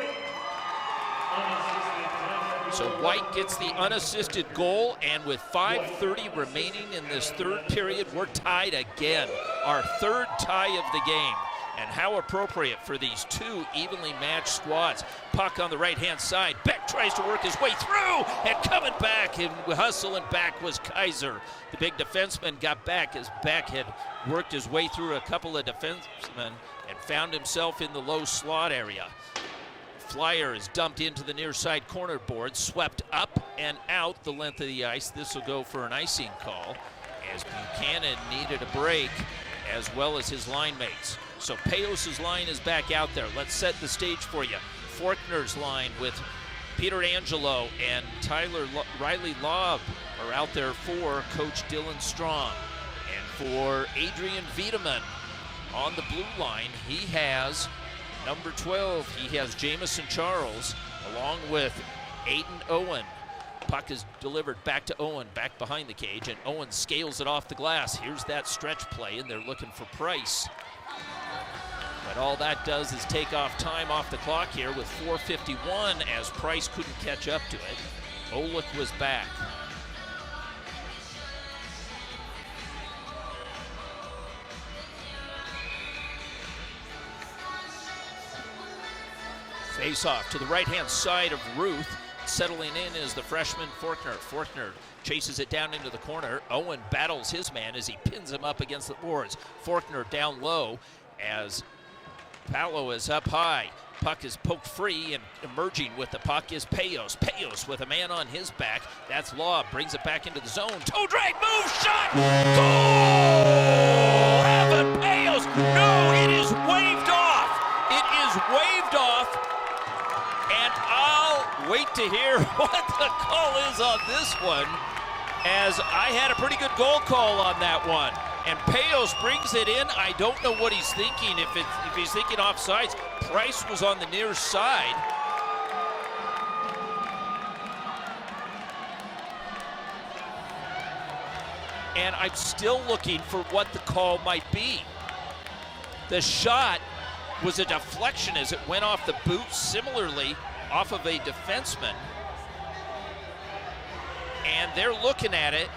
Unassisted. So White gets the unassisted goal, and with 5:30 remaining in this third period, we're tied again. Our third tie of the game. And how appropriate for these two evenly matched squads. Puck on the right-hand side. Beck tries to work his way through, and coming back and hustling back was Kaiser. The big defenseman got back as Beck had worked his way through a couple of defensemen and found himself in the low slot area. Flyer is dumped into the near side corner board, swept up and out the length of the ice. This will go for an icing call as Buchanan needed a break as well as his line mates. So Payos' line is back out there. Let's set the stage for you. Forkner's line with Peter Angelo and Riley Lobb are out there for Coach Dylan Strong. And for Adrian Wiedemann on the blue line, he has number 12. He has Jamison Charles along with Aiden Owen. Puck is delivered back to Owen, back behind the cage, and Owen scales it off the glass. Here's that stretch play, and they're looking for Price. But all that does is take off time off the clock here with 4:51 as Price couldn't catch up to it. Oleg was back. Face-off to the right-hand side of Ruth. Settling in is the freshman Faulkner. Faulkner chases it down into the corner. Owen battles his man as he pins him up against the boards. Faulkner down low as Paolo is up high. Puck is poked free, and emerging with the puck is Payos. Payos with a man on his back. That's Law. Brings it back into the zone. Toe drag, move, shot, goal! Evan Payos. No, it is waved off. It is waved off, and I'll wait to hear what the call is on this one, as I had a pretty good goal call on that one. And Payos brings it in. I don't know what he's thinking, if he's thinking offsides. Price was on the near side. And I'm still looking for what the call might be. The shot was a deflection as it went off the boot, similarly off of a defenseman. And they're looking at it,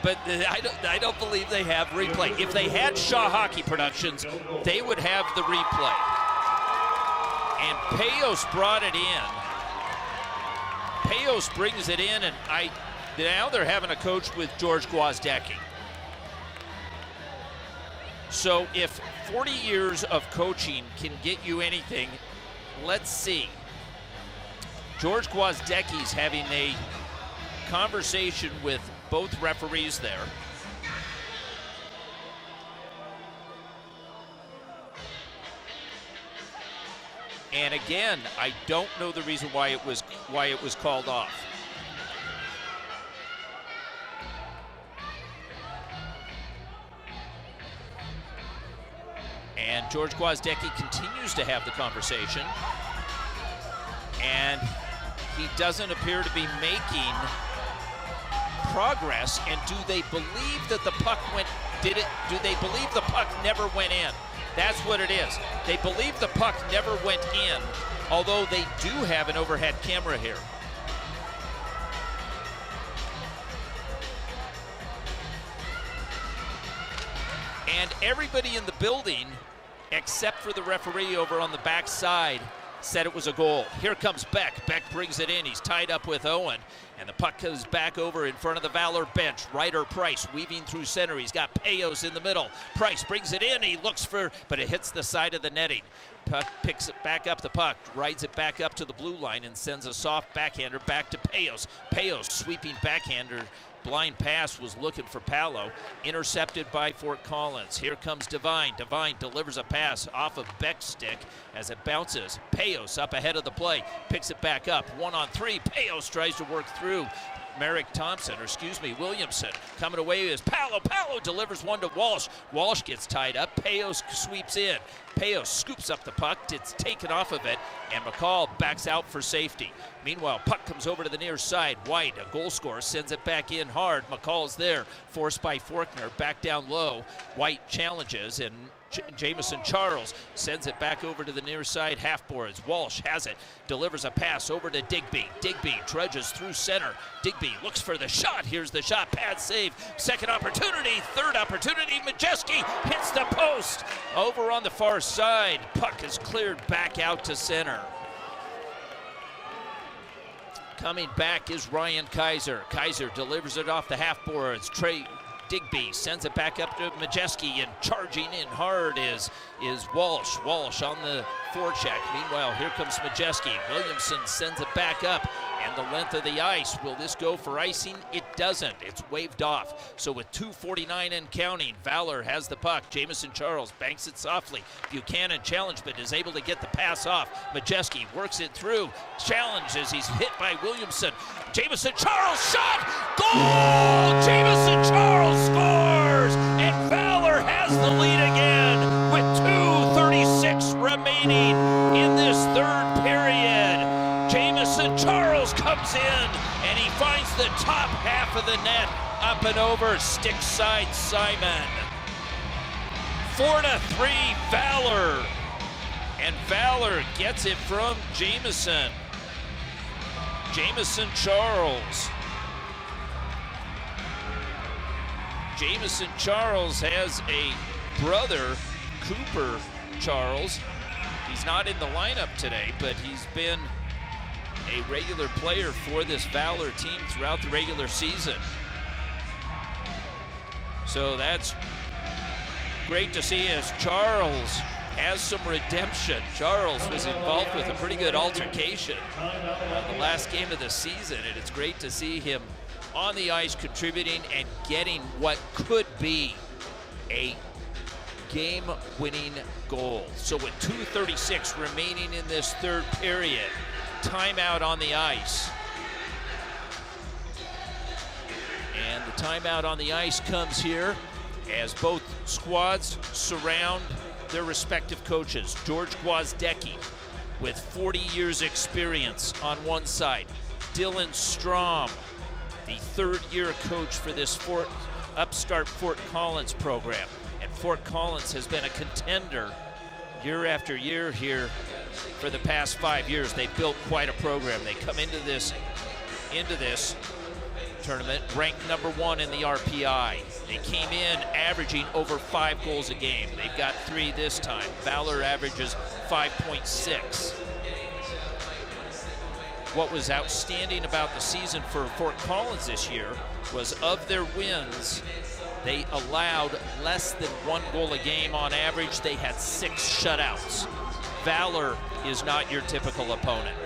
but I don't believe they have replay. If they had Shaw Hockey Productions, they would have the replay. And Payos brought it in. Payos brings it in, and now they're having a coach with George Gwozdecki. So if 40 years of coaching can get you anything, let's see. George Gwozdecki's having a conversation with both referees there. And again, I don't know the reason why it was called off. And George Gwozdecki continues to have the conversation, and he doesn't appear to be making progress. And do they believe that the puck do they believe the puck never went in? That's what it is. They believe the puck never went in, although they do have an overhead camera here. And everybody in the building, except for the referee over on the back side, said it was a goal. Here comes Beck. Beck brings it in. He's tied up with Owen. And the puck goes back over in front of the Valor bench. Ryder Price weaving through center. He's got Payos in the middle. Price brings it in. He looks but it hits the side of the netting. Puck picks it back up the puck, rides it back up to the blue line, and sends a soft backhander back to Payos. Payos sweeping backhander. Blind pass was looking for Paolo, intercepted by Fort Collins. Here comes Devine. Devine delivers a pass off of Beck's stick as it bounces. Payos up ahead of the play, picks it back up. 1-on-3. Payos tries to work through Williamson. Coming away is Paolo. Paolo delivers one to Walsh. Walsh gets tied up. Payos sweeps in. Payos scoops up the puck. It's taken off of it, and McCall backs out for safety. Meanwhile, puck comes over to the near side. White, a goal scorer, sends it back in hard. McCall's there, forced by Faulkner. Back down low. White challenges, and Jamison Charles sends it back over to the near side half boards. Walsh has it, delivers a pass over to Digby. Digby trudges through center. Digby looks for the shot. Here's the shot. Pad save. Second opportunity. Third opportunity. Majeski hits the post. Over on the far side. Puck is cleared back out to center. Coming back is Ryan Kaiser. Kaiser delivers it off the half boards. Digby sends it back up to Majeski, and charging in hard is Walsh. Walsh on the forecheck. Meanwhile, here comes Majeski. Williamson sends it back up, and the length of the ice. Will this go for icing? It doesn't. It's waved off. So with 2:49 and counting, Valor has the puck. Jamison Charles banks it softly. Buchanan challenged, but is able to get the pass off. Majeski works it through. Challenges. He's hit by Williamson. Jamison Charles shot! Goal! Jamison Charles scores! And Valor has the lead again with 2:36 remaining in this third period. Jamison Charles comes in, and he finds the top half of the net, up and over, stick side Simon. 4-3 Valor, and Valor gets it from Jamison. Jamison Charles. Jamison Charles has a brother, Cooper Charles. He's not in the lineup today, but he's been a regular player for this Valor team throughout the regular season. So that's great to see as Charles has some redemption. Charles was involved with a pretty good altercation the last game of the season, and it's great to see him on the ice contributing and getting what could be a game-winning goal. So with 2:36 remaining in this third period, timeout on the ice. And the timeout on the ice comes here as both squads surround their respective coaches. George Gwozdecki with 40 years experience on one side. Dylan Strom, the third-year coach for this upstart Fort Collins program. And Fort Collins has been a contender year after year here for the past 5 years. They built quite a program. They come into this tournament ranked number 1 in the RPI. They came in averaging over 5 goals a game. They've got 3 this time. Valor averages 5.6. What was outstanding about the season for Fort Collins this year was of their wins, they allowed less than 1 goal a game on average. They had 6 shutouts. Valor is not your typical opponent.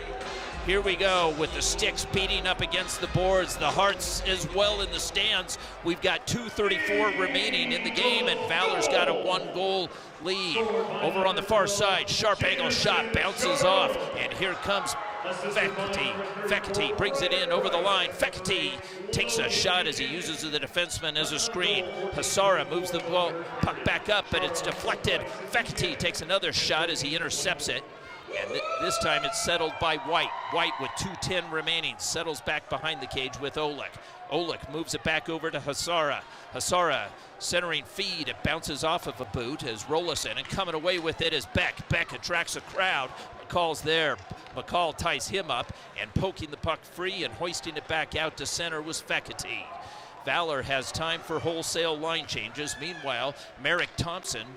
Here we go with the sticks beating up against the boards, the hearts as well in the stands. We've got 2:34 remaining in the game, and Valor's got a 1-goal lead. Over on the far side, sharp angle shot bounces off, and here comes Fekete. Fekete brings it in over the line. Fekete takes a shot as he uses the defenseman as a screen. Hasara moves the ball, puck back up, but it's deflected. Fekete takes another shot as he intercepts it. And this time it's settled by White. White with 2:10 remaining settles back behind the cage with Oleg. Oleg moves it back over to Hasara. Hasara centering feed. It bounces off of a boot as Rollison, and coming away with it is Beck. Beck attracts a crowd. McCall's there. McCall ties him up, and poking the puck free and hoisting it back out to center was Fekete. Valor has time for wholesale line changes. Meanwhile, Merrick Thompson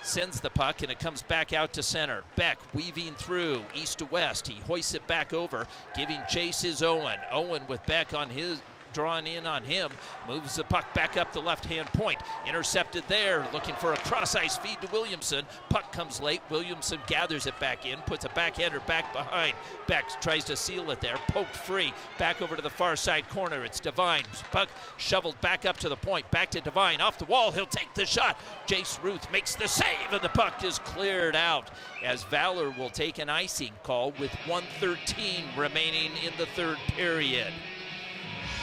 sends the puck, and it comes back out to center. Beck weaving through east to west. He hoists it back over, giving chase is Owen. Owen with Beck on his, drawing in on him, moves the puck back up the left-hand point. Intercepted there, looking for a cross-ice feed to Williamson. Puck comes late. Williamson gathers it back in, puts a backhander back behind. Beck tries to seal it there, poked free. Back over to the far side corner. It's Devine. Puck shoveled back up to the point. Back to Devine. Off the wall. He'll take the shot. Jace Ruth makes the save, and the puck is cleared out as Valor will take an icing call with 1:13 remaining in the third period.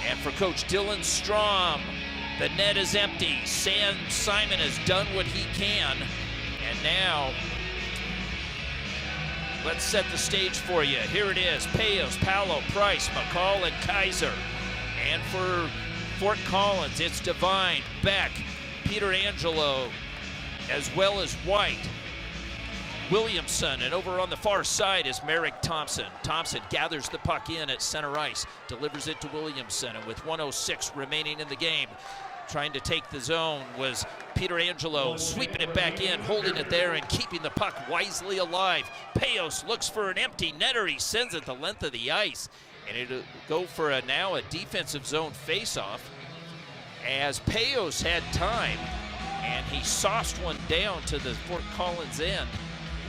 And for Coach Dylan Strom, the net is empty. Sam Simon has done what he can. And now, let's set the stage for you. Here it is. Payos, Paolo, Price, McCall, and Kaiser. And for Fort Collins, it's Devine, Beck, Peter Angelo, as well as White, Williamson, and over on the far side is Merrick Thompson. Thompson gathers the puck in at center ice, delivers it to Williamson, and with 1:06 remaining in the game, trying to take the zone was Peter Angelo, sweeping it back in, holding it there, and keeping the puck wisely alive. Payos looks for an empty netter. He sends it the length of the ice, and it'll go for now a defensive zone faceoff as Payos had time, and he sauced one down to the Fort Collins end,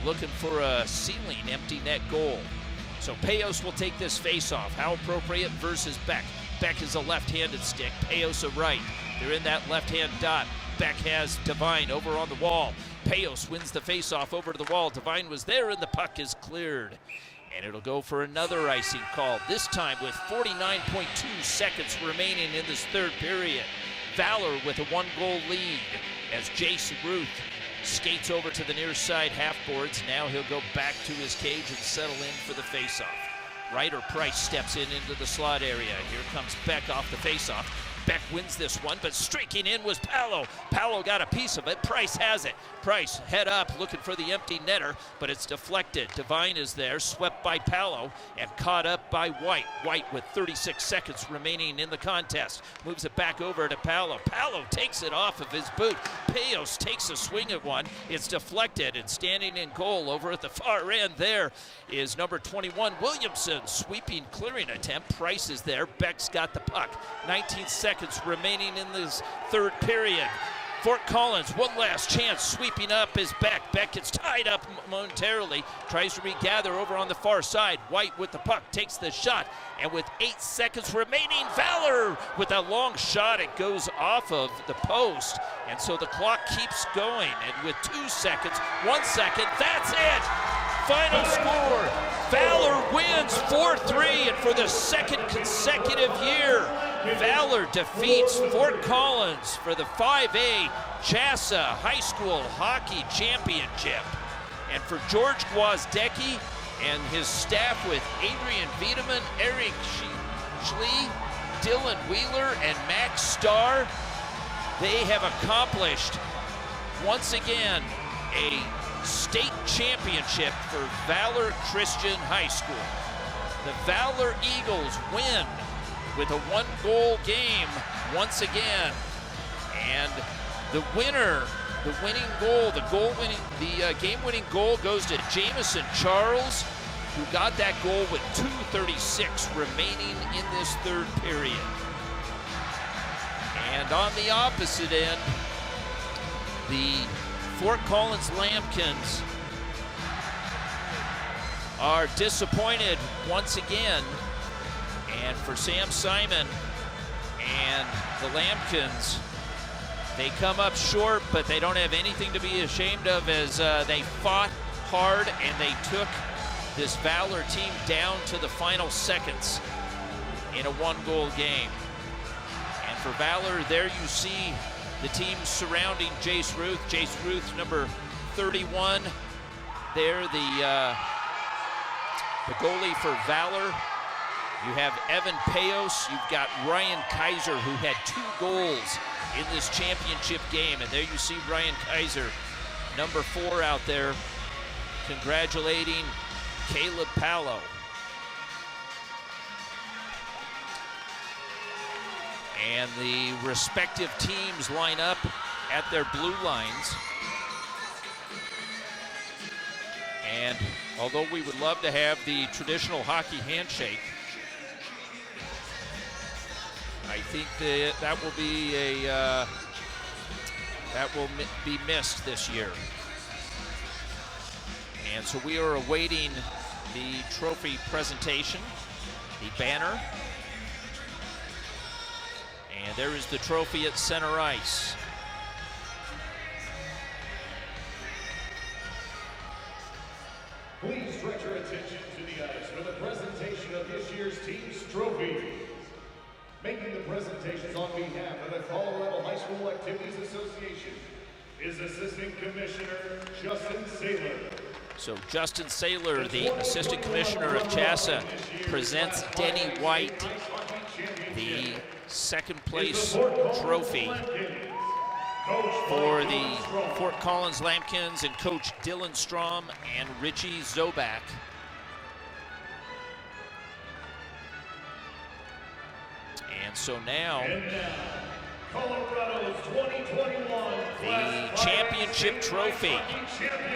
looking for a ceiling empty net goal. So Payos will take this face-off. How appropriate versus Beck. Beck is a left-handed stick, Payos a right. They're in that left-hand dot. Beck has Devine over on the wall. Payos wins the face-off over to the wall. Devine was there, and the puck is cleared. And it'll go for another icing call, this time with 49.2 seconds remaining in this third period. Valor with a 1-goal lead as Jason Ruth skates over to the near side half boards. Now he'll go back to his cage and settle in for the faceoff. Ryder Price steps into the slot area. Here comes Beck off the faceoff. Beck wins this one, but streaking in was Palo. Palo got a piece of it. Price has it. Price head up looking for the empty netter, but it's deflected. Devine is there, swept by Palo and caught up by White. White with 36 seconds remaining in the contest. Moves it back over to Palo. Palo takes it off of his boot. Payos takes a swing at one. It's deflected, and standing in goal over at the far end there is number 21, Williamson. Sweeping, clearing attempt. Price is there. Beck's got the puck. 19 seconds remaining in this third period. Fort Collins, one last chance, sweeping up is Beck. Beck gets tied up momentarily, tries to regather over on the far side. White with the puck, takes the shot, and with 8 seconds remaining, Valor with a long shot. It goes off of the post, and so the clock keeps going. And with 2 seconds, 1 second, that's it! Final score, Valor wins 4-3, and for the second consecutive year, Valor defeats Fort Collins for the 5A CHSAA High School Hockey Championship. And for George Gwozdecki and his staff with Adrian Wiedemann, Eric Schlee, Dylan Wheeler, and Max Starr, they have accomplished, once again, a state championship for Valor Christian High School. The Valor Eagles win with a 1-goal game once again, and the winner, the winning goal, the game-winning goal goes to Jamison Charles, who got that goal with 2:36 remaining in this third period. And on the opposite end, the Fort Collins Lambkins are disappointed once again. And for Sam Simon and the Lambkins, they come up short, but they don't have anything to be ashamed of, as they fought hard and they took this Valor team down to the final seconds in a 1-goal game. And for Valor, there you see the team surrounding Jace Ruth. Jace Ruth, number 31. There, the goalie for Valor. You have Evan Payos, you've got Ryan Kaiser, who had 2 goals in this championship game. And there you see Ryan Kaiser, number 4 out there, congratulating Caleb Palo. And the respective teams line up at their blue lines. And although we would love to have the traditional hockey handshake, I think that will be be missed this year. And so we are awaiting the trophy presentation, the banner. And there is the trophy at center ice. Please direct your attention to the ice for the presentation of this year's team's trophy. Making the presentations on behalf of the Colorado High School Activities Association is Assistant Commissioner Justin Saylor. So Justin Saylor, the Assistant Commissioner of CHSAA, presents Denny White the second place trophy for the Fort Collins Lambkins and Coach Dylan Strom and Richie Zobak. And so now, Colorado's 2021 the championship trophy.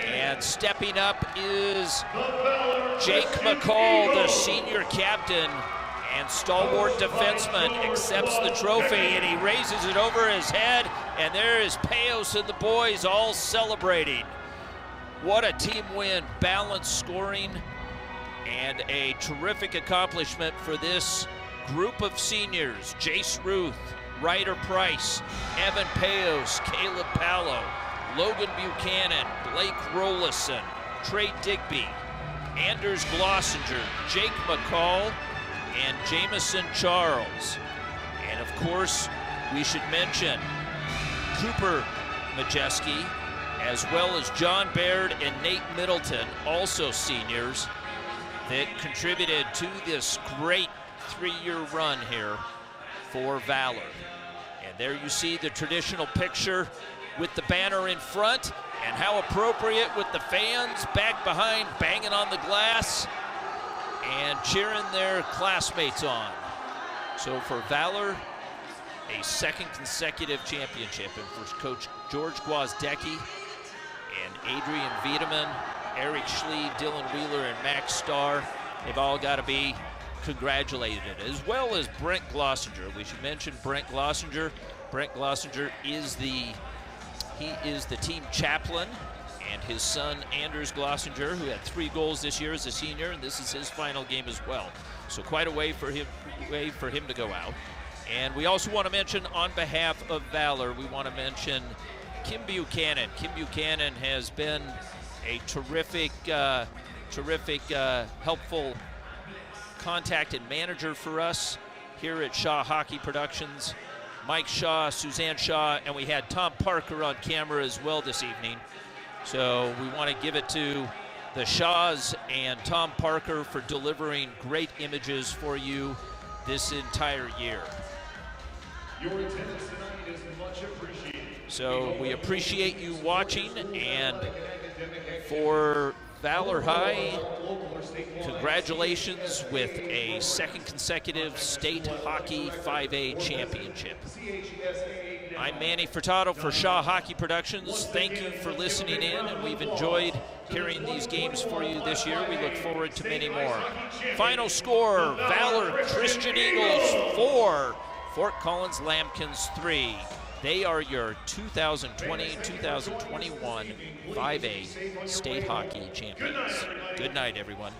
And stepping up is Jake McCall, the senior captain and stalwart defenseman, accepts the trophy and he raises it over his head, and there is Payos and the boys all celebrating. What a team win, balanced scoring, and a terrific accomplishment for this group of seniors. Jace Ruth, Ryder Price, Evan Payos, Caleb Palo, Logan Buchanan, Blake Rollison, Trey Digby, Anders Glossinger, Jake McCall, and Jamison Charles. And of course, we should mention Cooper Majeski, as well as John Baird and Nate Middleton, also seniors, that contributed to this great 3-year run here for Valor. And there you see the traditional picture with the banner in front, and how appropriate with the fans back behind banging on the glass and cheering their classmates on. So for Valor, a second consecutive championship, and for Coach George Gwozdecki and Adrian Wiedemann, Eric Schlee, Dylan Wheeler, and Max Starr, they've all got to be congratulated, as well as Brent Glossinger. We should mention Brent Glossinger. Brent Glossinger is the team chaplain, and his son Anders Glossinger, who had 3 goals this year as a senior, and this is his final game as well. So quite a way for him to go out. And we also want to mention, on behalf of Valor, we want to mention Kim Buchanan. Kim Buchanan has been a terrific, helpful contact and manager for us here at Shaw Hockey Productions. Mike Shaw, Suzanne Shaw, and we had Tom Parker on camera as well this evening. So we want to give it to the Shaws and Tom Parker for delivering great images for you this entire year. Your attendance tonight is much appreciated. So we appreciate you watching, and for Valor High, congratulations with a second consecutive state hockey 5A championship. I'm Manny Furtado for Shaw Hockey Productions. Thank you for listening in, and we've enjoyed carrying these games for you this year. We look forward to many more. Final score, Valor Christian Eagles 4, Fort Collins Lambkins 3. They are your 2020-2021 5A state hockey champions. Good night, everyone.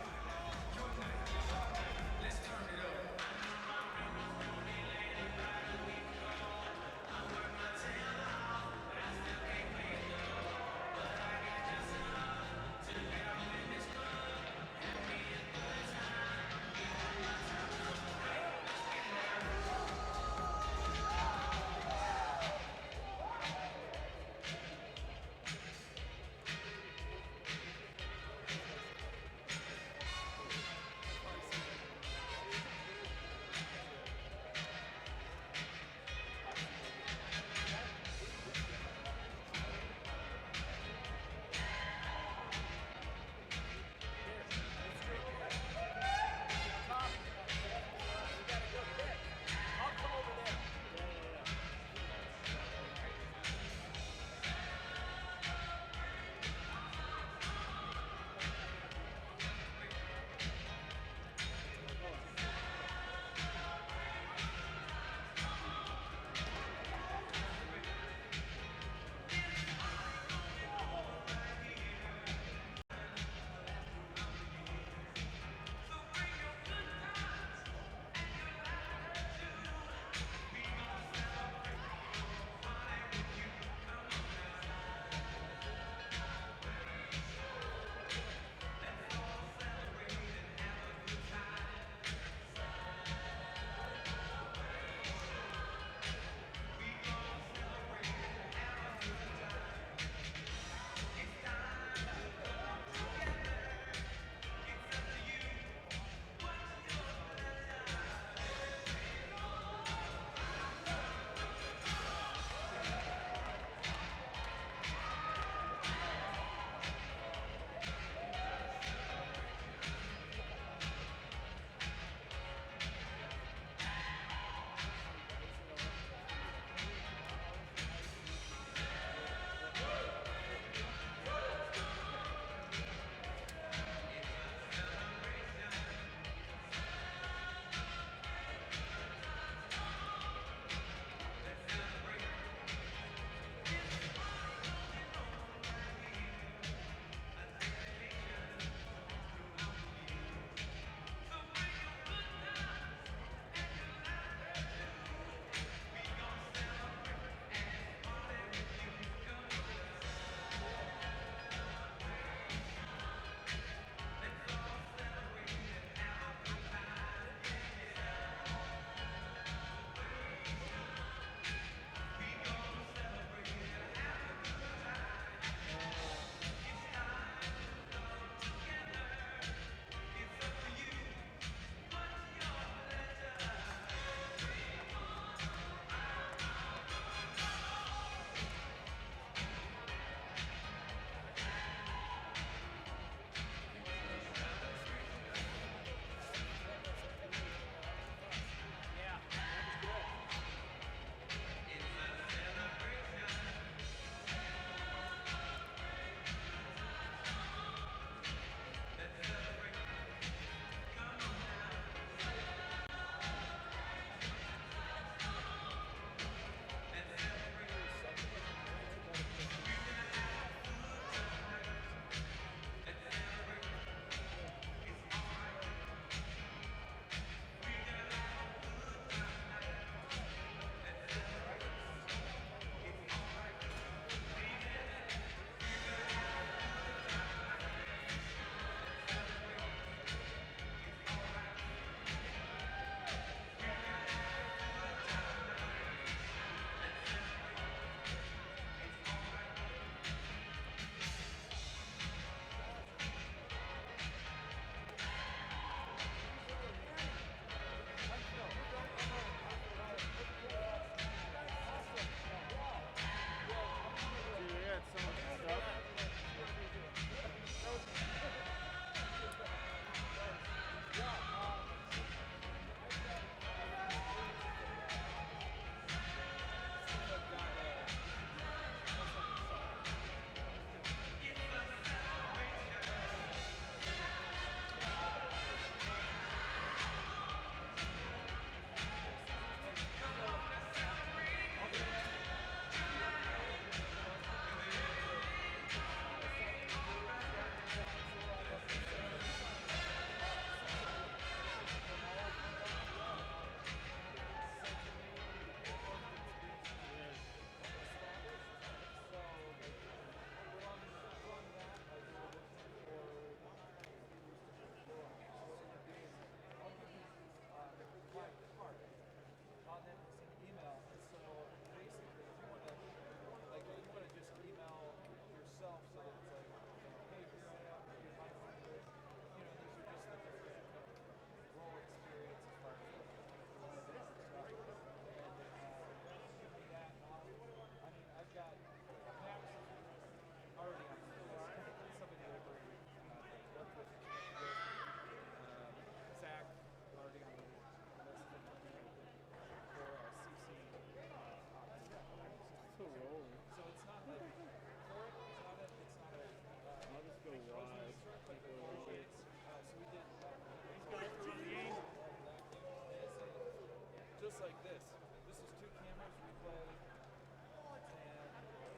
just like this. This is 2 cameras we play, and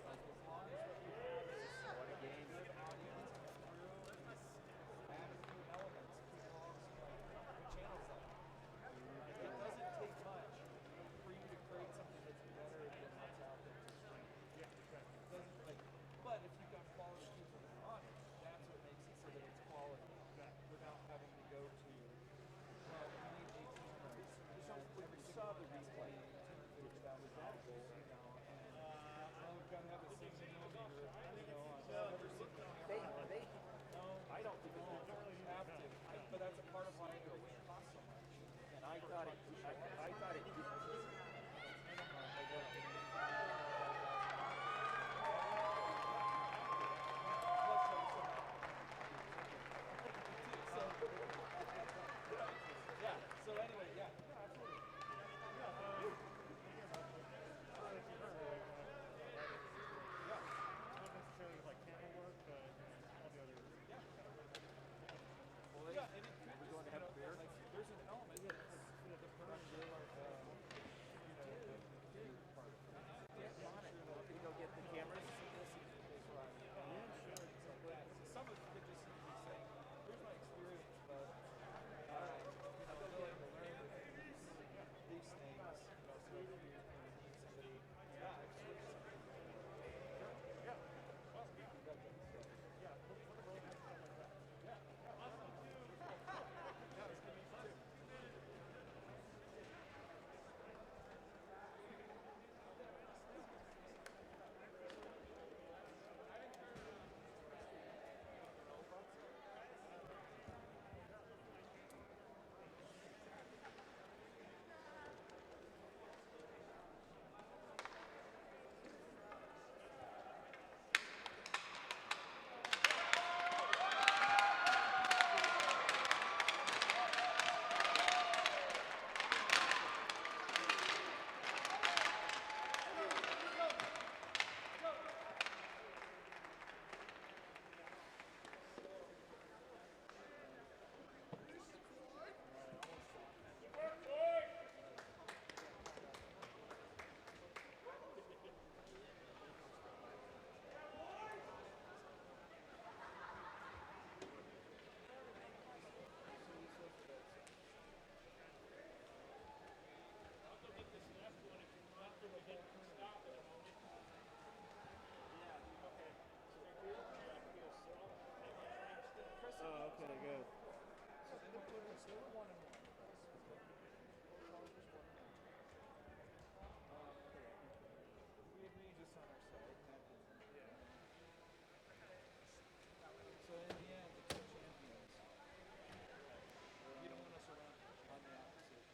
like as long as what we have is what a game. Good audio coming through, and add a few elements, keep along some like what channels that. It doesn't take much for you to create something that's better than what's out there to stream. Yeah, exactly. It doesn't like, but if you've got quality people on it, that's what makes it so that it's quality. Without having to go to, well, we need 8 cameras. We saw the replay, which that was valuable, you know, and well, we've got to have a 60 millimeter, you know, on every single camera. No, I don't think you have to, but that's a part of why it costs so much. And I thought it So anyway, yeah, absolutely. Not necessarily like camera work, but all the other. Well, yeah, and it could just, you know, like, there's an element that's the production part, the part. Can you go get the cameras? Yeah, sure. Some of it could just be saying, here's my experience, but I'm willing to learn these things. You know, so if you need somebody, I've switched something. Yeah. Well, yeah, it's gonna be fun. Oh, okay, good. So then we'll put it, so we're 1-1. We agree just on our side. So in the end, the 2 champions. You don't want us around on the opposite.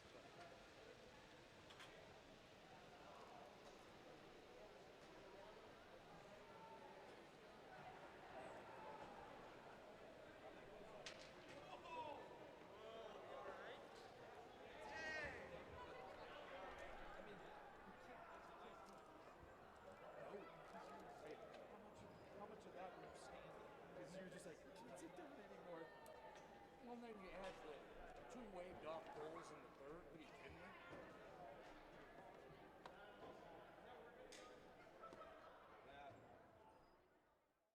How much of that were you standing? Because you're just like, I can't sit down anymore. Well, then you add the 2 waved off goals in the